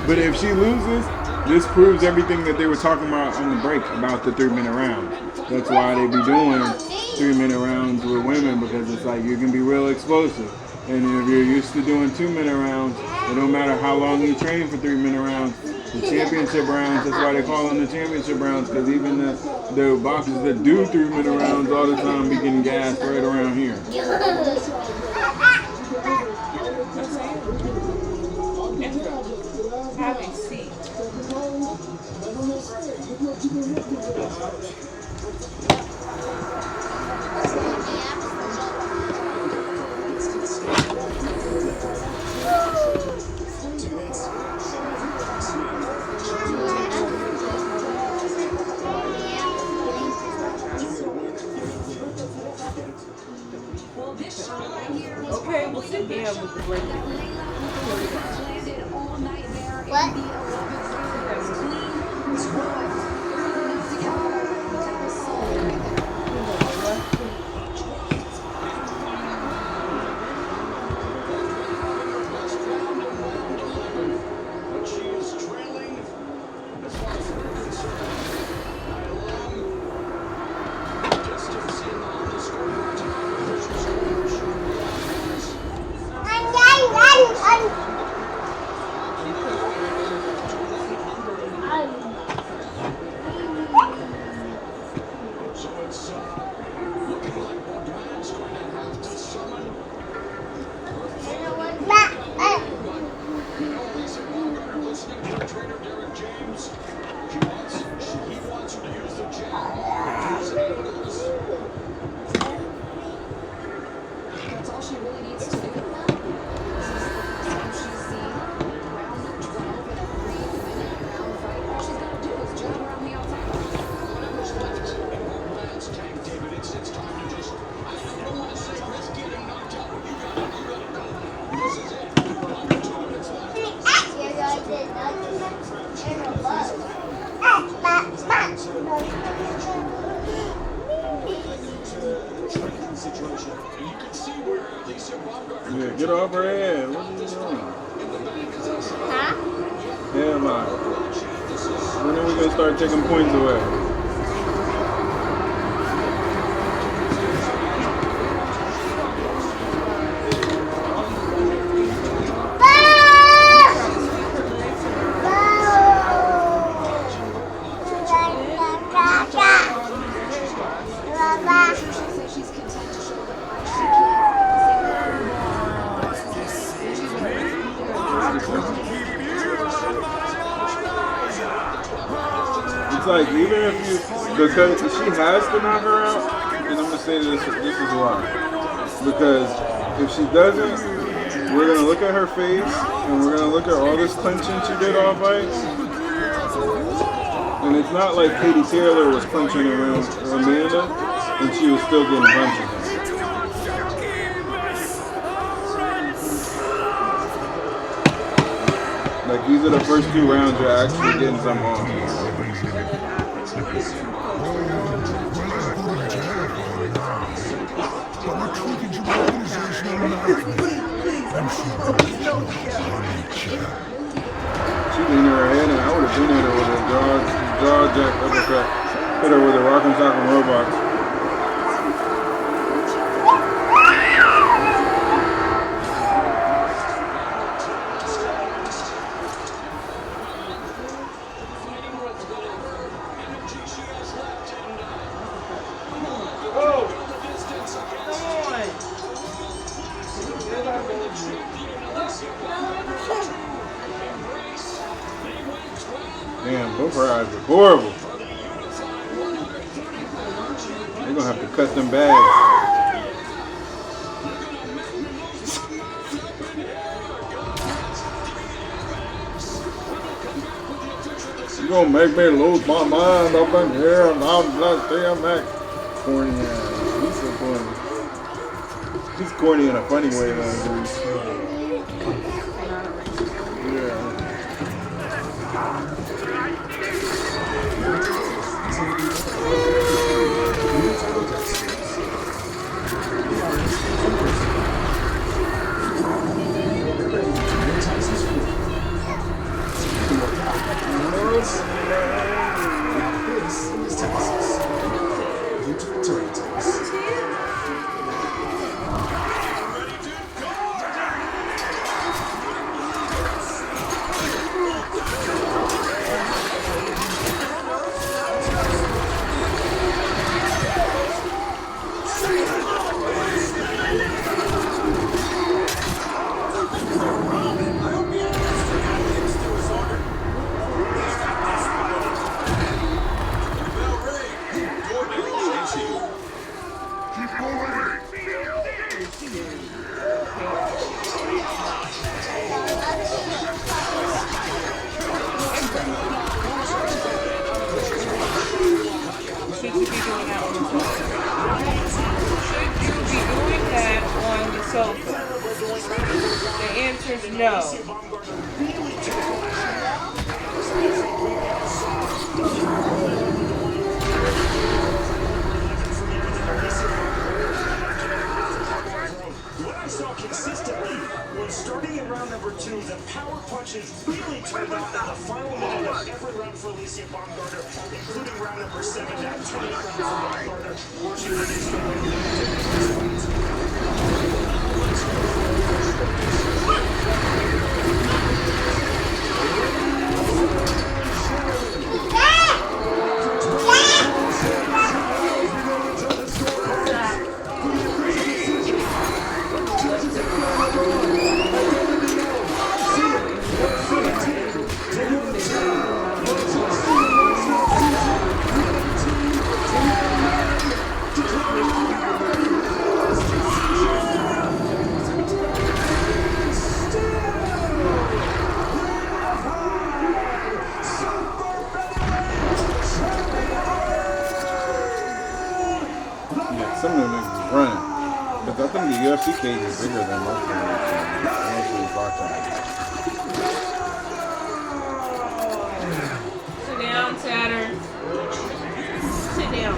But if she loses, this proves everything that they were talking about on the break about the 3-minute round. That's why they be doing 3-minute rounds with women, because it's like you can be real explosive. And if you're used to doing 2-minute rounds, it don't matter how long you train for 3-minute rounds. The championship rounds, that's why they call them the championship rounds, because even the boxers that do 3-minute rounds all the time be getting gassed right around here. Have a seat. Okay, we'll sit down with the break. Yeah, get off her head. What are you doing? Huh? Yeah, man. When are we going to start taking points away? It's like, even if you, because she has to knock her out, and I'm going to say this is why. Because if she doesn't, we're going to look at her face, and we're going to look at all this clenching she did all fight. And it's not like Katie Taylor was punching around Amanda, and she was still getting punches. Like, these are the first 2 rounds you're actually getting some on. But we're tweaking you She leaned her head and I would have been hit her with a jaw jack uppercut. Hit her with a rock'em sock'em robots. Damn, both her eyes are horrible. They're gonna have to cut them bags. You gonna make me lose my mind up in here and I'm not damn that corny ass. He's so corny. He's corny in a funny way though, dude. Yeah. Some of them niggas is running. Because I think the UFC cage is bigger than most of them. Mostly boxing. Sit down, Saturn. Sit down.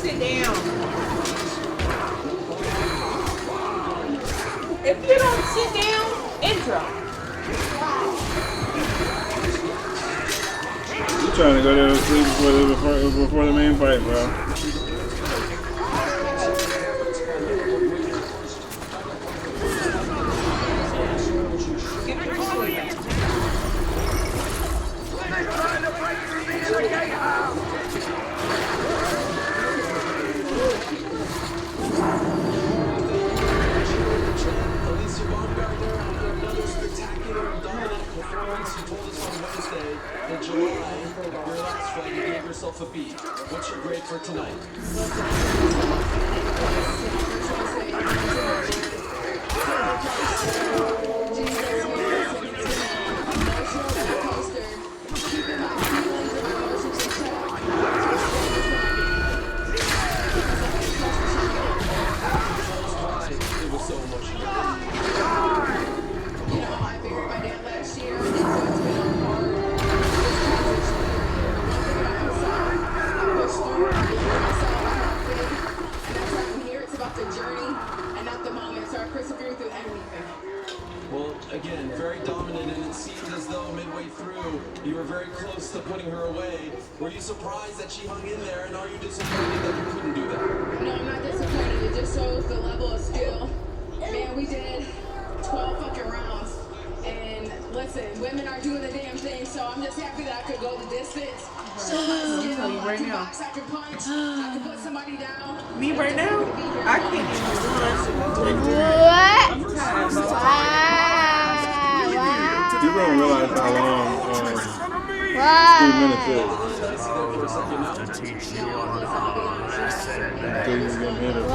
Sit down. If you don't sit down, intro. You trying to go there to sleep before the main fight, bro. A beat. What's your grade for tonight? It was so emotional. It's about to journey and not the moment. So I persevere through anything. Well, again, very dominant, and it seemed as though midway through you were very close to putting her away. Were you surprised that she hung in there, and are you disappointed that you couldn't do that? No, I'm not disappointed. It just shows the level of skill. Man, we did 12 fucking rounds. And listen, women are doing the damn thing, so I'm just happy that I could go the distance. Show my skill. I can box, I can punch, I can put somebody down. Me right now, I can't even You don't realize how long 3 minutes is. Until you get hit or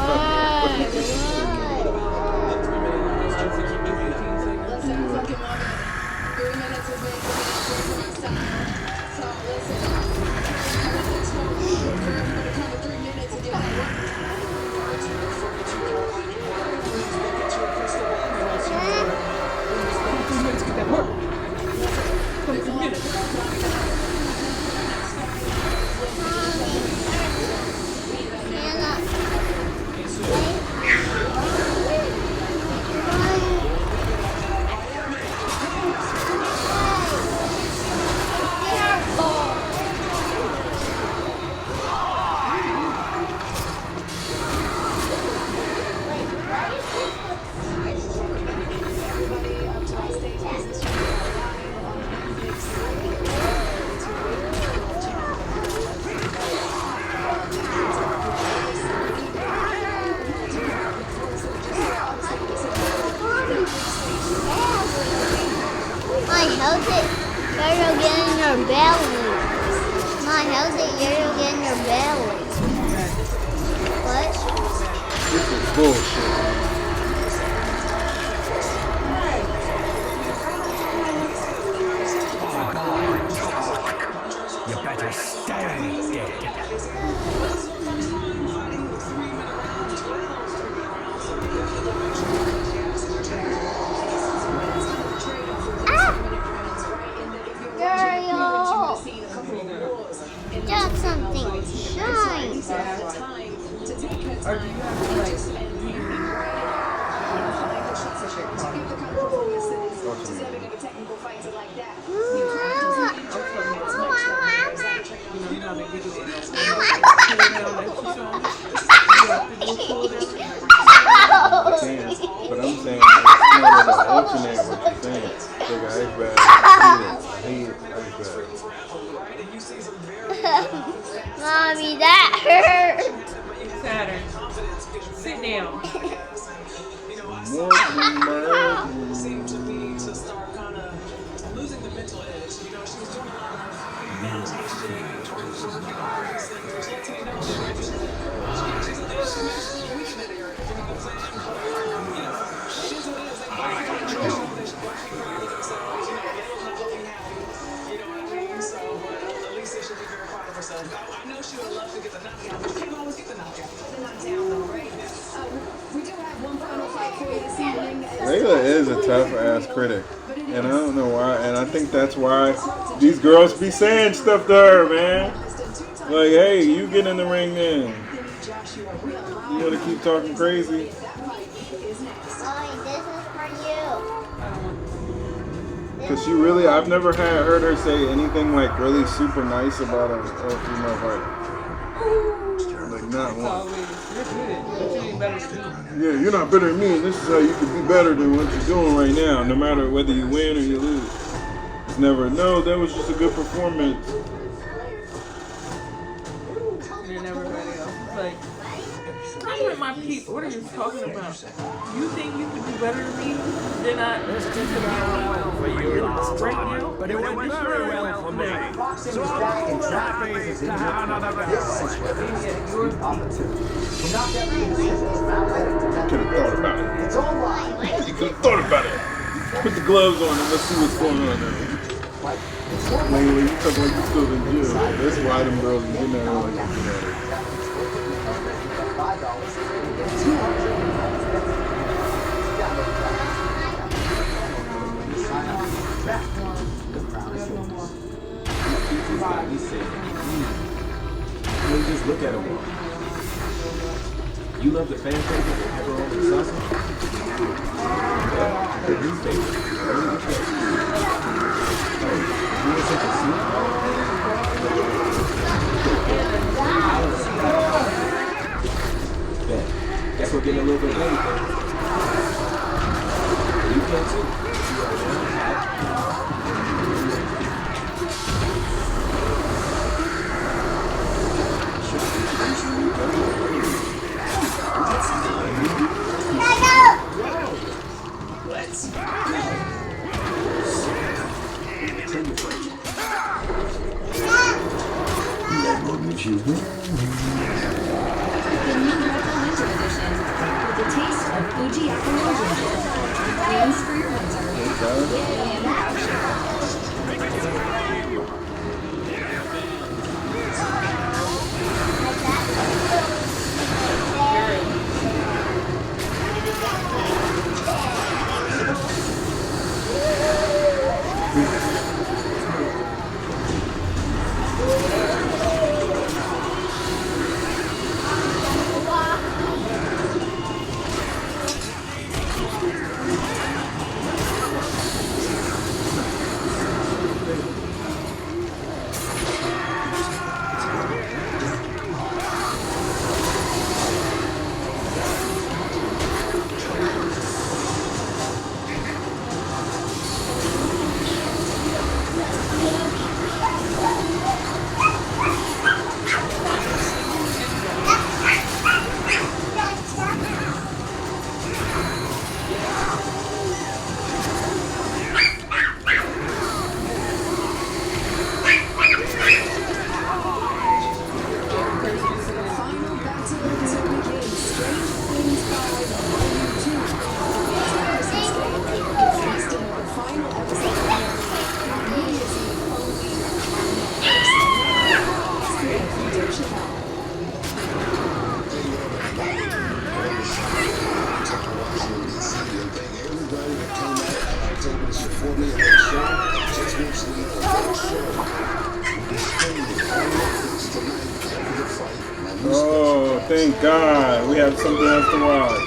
Mommy, that hurt. Saturn, sit down. Seemed to me to start kind of losing the mental edge. You know, she was doing a lot of meditation, towards work, and all these things, which lets me know that she's a weak in that area. You know what I'm saying? But, you know, it is what it is. They both got a choice over there. She got to keep her themselves. You know, Gail's not looking happy. You know what I mean? So, but Alicia should be very proud of herself. I know she would love to get the knockout, but she can't always get the knockout. The knockdown, though, right? We do have one final fight for you this evening. Layla is a tough ass critic, and I don't know why. And I think that's why these girls be saying stuff to her, man. Like, hey, you get in the ring then. You want to keep talking crazy? Because she really, I've never heard her say anything like really super nice about a female fighter. Like, not one. Yeah, you're not better than me, and this is how you can be better than what you're doing right now, no matter whether you win or you lose. It's never, no, that was just a good performance. And everybody else is like, I'm with my people. What are you talking about? You think you can do better than me? Then let's just go well for you right now. But it went very well for me. So I'm happy to have another round. Could have thought about it. You could have thought about it. Put the gloves on and let's see what's going on there. Layla, you talk like you're still in jail. That's why them girls are getting at her like they're getting at her. Just look at them. You love the fan favorite, Guess we're getting a little bit late. You can too. Let's go. The new Retro Winter Edition with a taste of Fuji apple ginger. Wings for your winter. And Oh, thank God. We have something else to watch.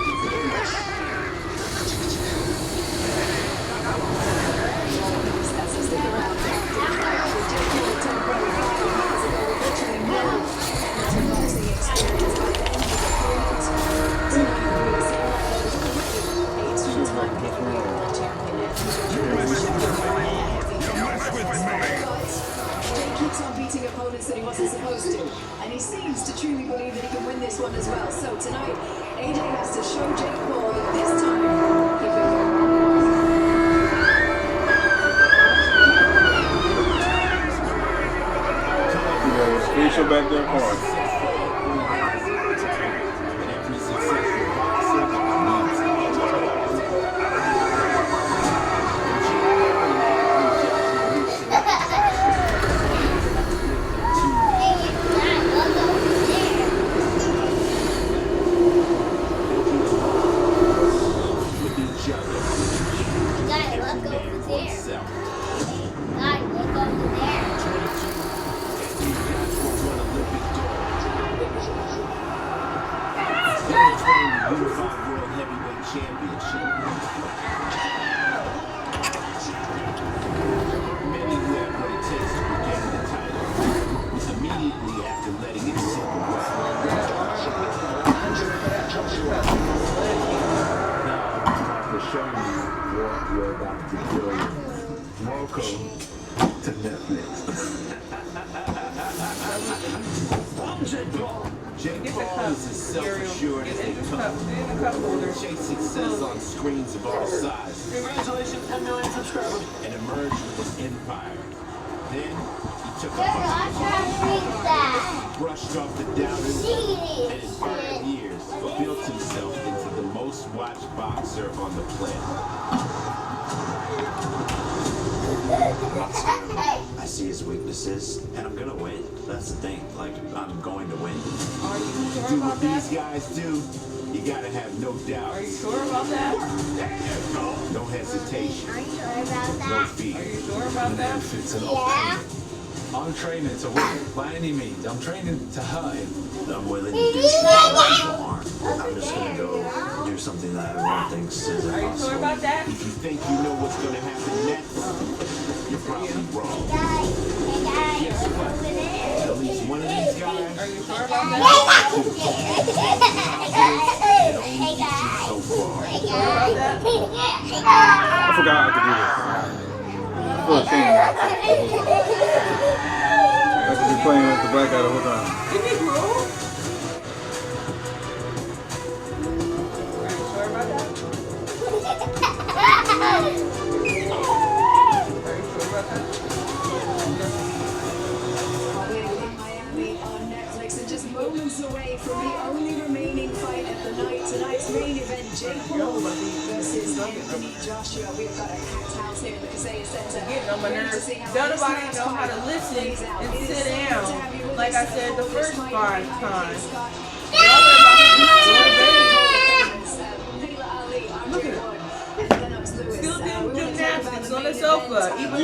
Keeps on beating opponents that he wasn't supposed to, and he seems to truly believe that he can win this one as well. So tonight, AJ has to show Jake Paul that this time he can Yeah, facial back there, Paul. Jake Paul is as self-assured as they come. Chase success on screens of all sizes. Congratulations, 10 million subscribers. And emerged with an empire. Then he took brushed off the doubters, and in 5 years built himself into the most watched boxer on the planet. I see his weaknesses, and I'm gonna win. That's the thing. Like, I'm going to win. Are you sure Do about what that? these guys do, you gotta have no doubt. Are you sure about that? No hesitation. Are you sure about No that? fear. Are you sure about that? It's an Yeah. I'm training to win by any means. I'm training to hide. I'm willing to do something for harm. I'm just gonna go do Here's something that everyone thinks is Are you impossible. sure about that? If you think you know what's going to happen next, you're probably wrong. Guess what? At least one of these guys. Are you sure about that? So far. I forgot I could do this. I feel ashamed. I could be playing with the black guy the whole time. Give me room. Are you sure about that? Are you sure about that? Miami on Netflix and just moments away from the only remaining fight of the night. Tonight's main event, Jake Paul versus Anthony Joshua. We've got a packed house here in the Kaseya Center. Getting on my nerves. Don't nobody know how to listen and sit down like I said the first 5 times. Look at it. Still doing gymnastics on the sofa. Even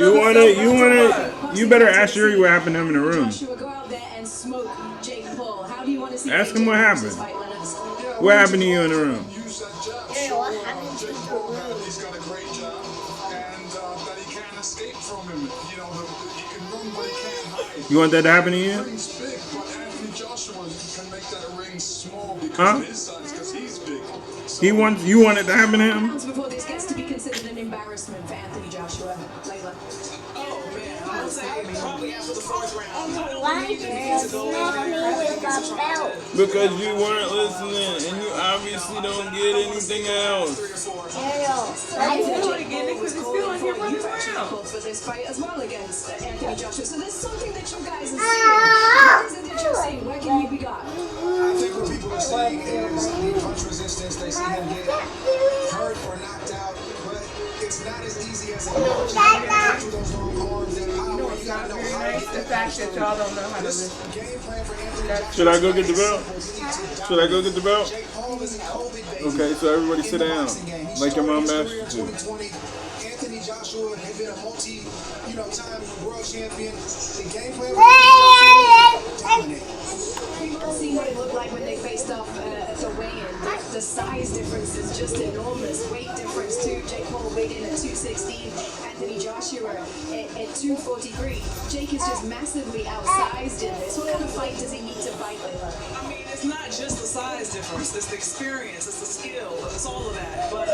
You better ask Yuri what happened to him in the room. Go out there and smoke Jake Paul. How do you want to see Ask him what happened. What happened to you in the room? Yeah, what happened to the room? He's got a great job, and that he can't escape from him. You know, he can run, but he can't hide. You want that to happen to you? The ring's big, but Anthony Joshua can make that ring small because Huh? of his size, because he's big. You want it to happen to him? Before this gets to be considered an embarrassment for Anthony Joshua. Layla. Oh man, I would say probably after the first round. Why did you smack me with a belt? Because you weren't listening and you obviously don't get anything else. Ariel, I I do do it again because it's still on here running around for this fight as well against Anthony Joshua. So there's something that you guys are seeing. What is it that you're seeing? Where can you be got? I think what people are seeing is the punch resistance. They see him get hurt or knocked out, but it's not as easy as it looks. You gotta get those long arms and power. You gotta know how to get the fact that y'all don't know how to listen. game plan for Anthony. Should I go get the belt? Should I go get the belt? Okay, so everybody sit down. Like your mom asked you to. Anthony Joshua had been a time world champion. The game plan People see what it looked like when they faced off at the weigh-in. The size difference is just enormous. Weight difference too. Jake Paul weighed in at 216. Anthony Joshua at 243. Jake is just massively outsized in this. What kind of fight does he need to fight, Layla? I mean, it's not just the size difference, it's the experience, it's the skill, it's all of that. But,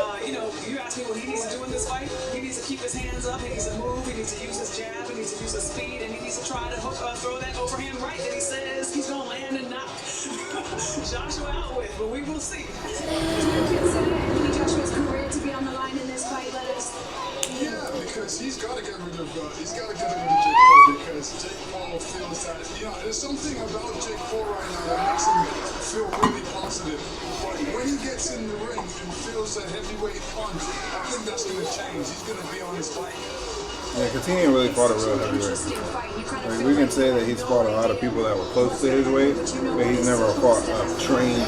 you ask me what he needs to do in this fight, he needs to keep his hands up, he needs to move, he needs to use his jab, he needs to use his speed, and he needs to try to throw that overhand right that he says he's going to land and knock Joshua out with, but we will see. Do you consider Anthony Joshua's career to be on the line in this fight, Letters? Yeah, because he's got to get rid of Jake Paul because Jake Paul feels that there's something about Jake Paul right now that makes him feel really positive. But when he gets in the ring and feels that heavyweight punch, I think that's going to change. He's going to be on his fight. Yeah, because he ain't really fought a real heavyweight. Like, we can say that he's fought a lot of people that were close to his weight, but he's never fought a trained.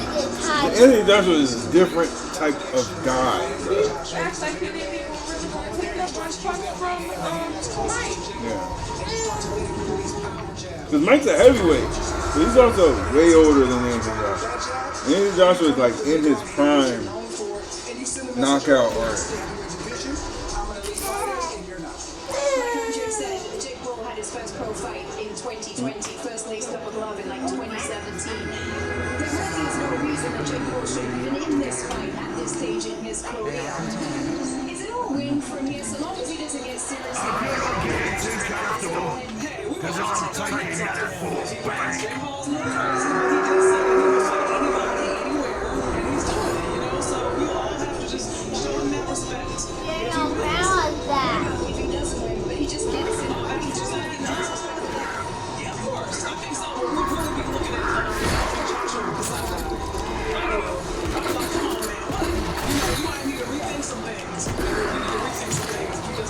Anthony Joshua is a different type of guy. Acts like he didn't even pick up one punch from Mike. Yeah. Because Mike's a heavyweight, but he's also way older than Anthony Joshua. Anthony Joshua is like in his prime knockout artist. Jake Paul had his first pro fight in 2020, first laced up a glove in like 2017. There really is no reason that Jake Paul should have been in this fight at this stage in his career. Is it all win from here so long as he doesn't get seriously hurt? Because I'm taking that full bang. If he does win, but he just gets it. Yeah, of course. I think so. We'll really be looking at Joshua besides that. Come on, man. You might need to rethink some things. You need to rethink some things because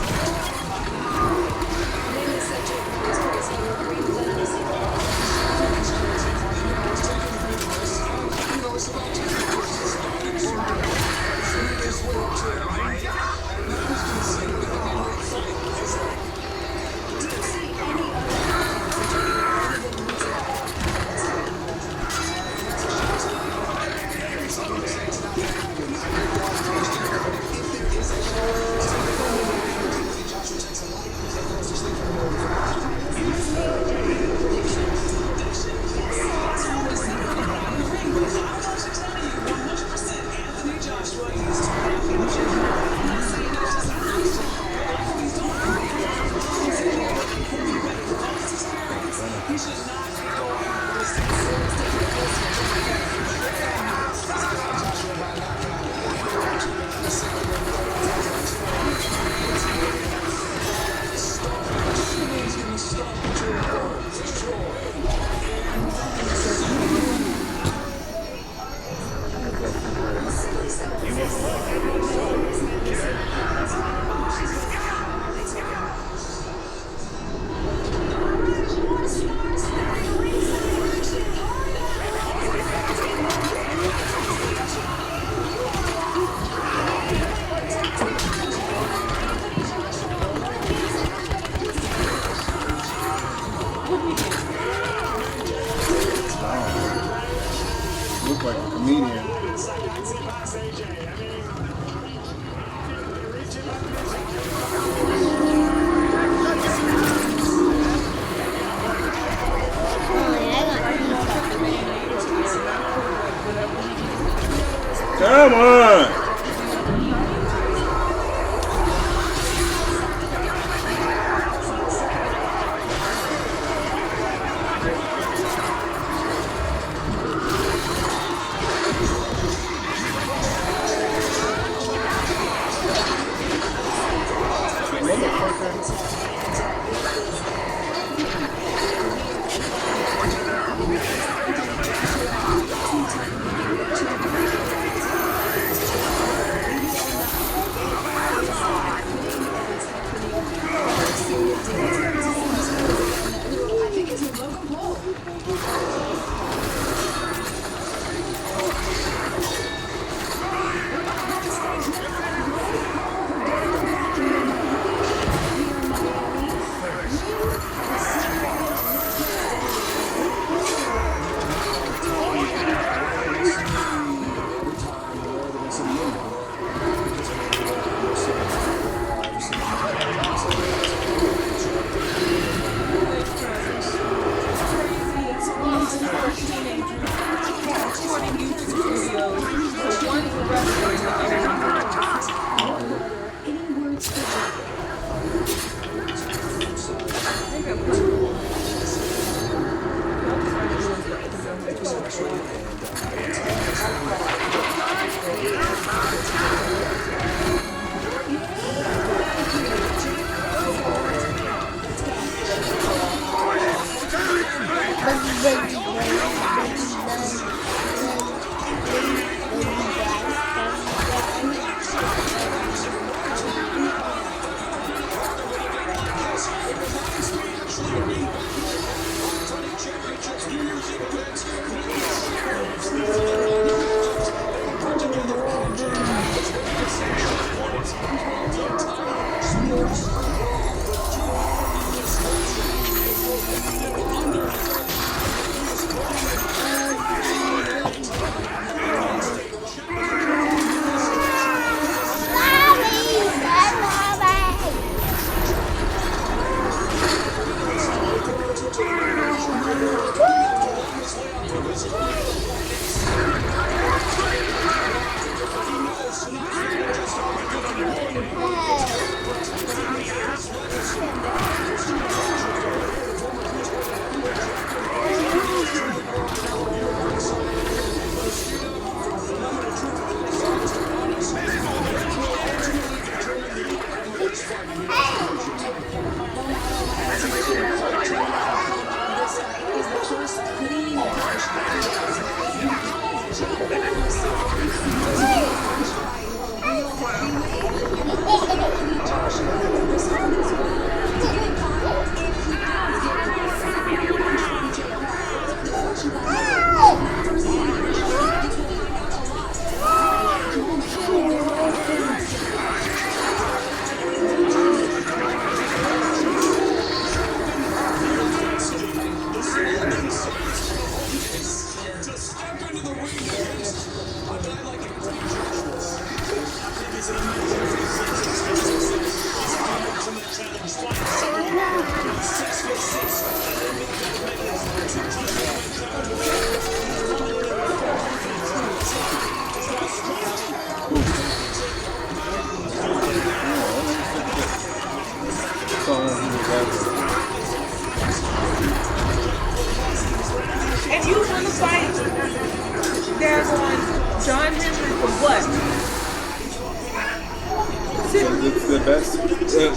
best.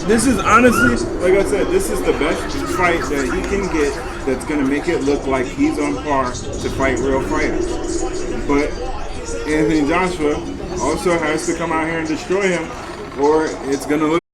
This is honestly, like I said, this is the best fight that he can get that's going to make it look like he's on par to fight real fighters. But Anthony Joshua also has to come out here and destroy him, or it's going to look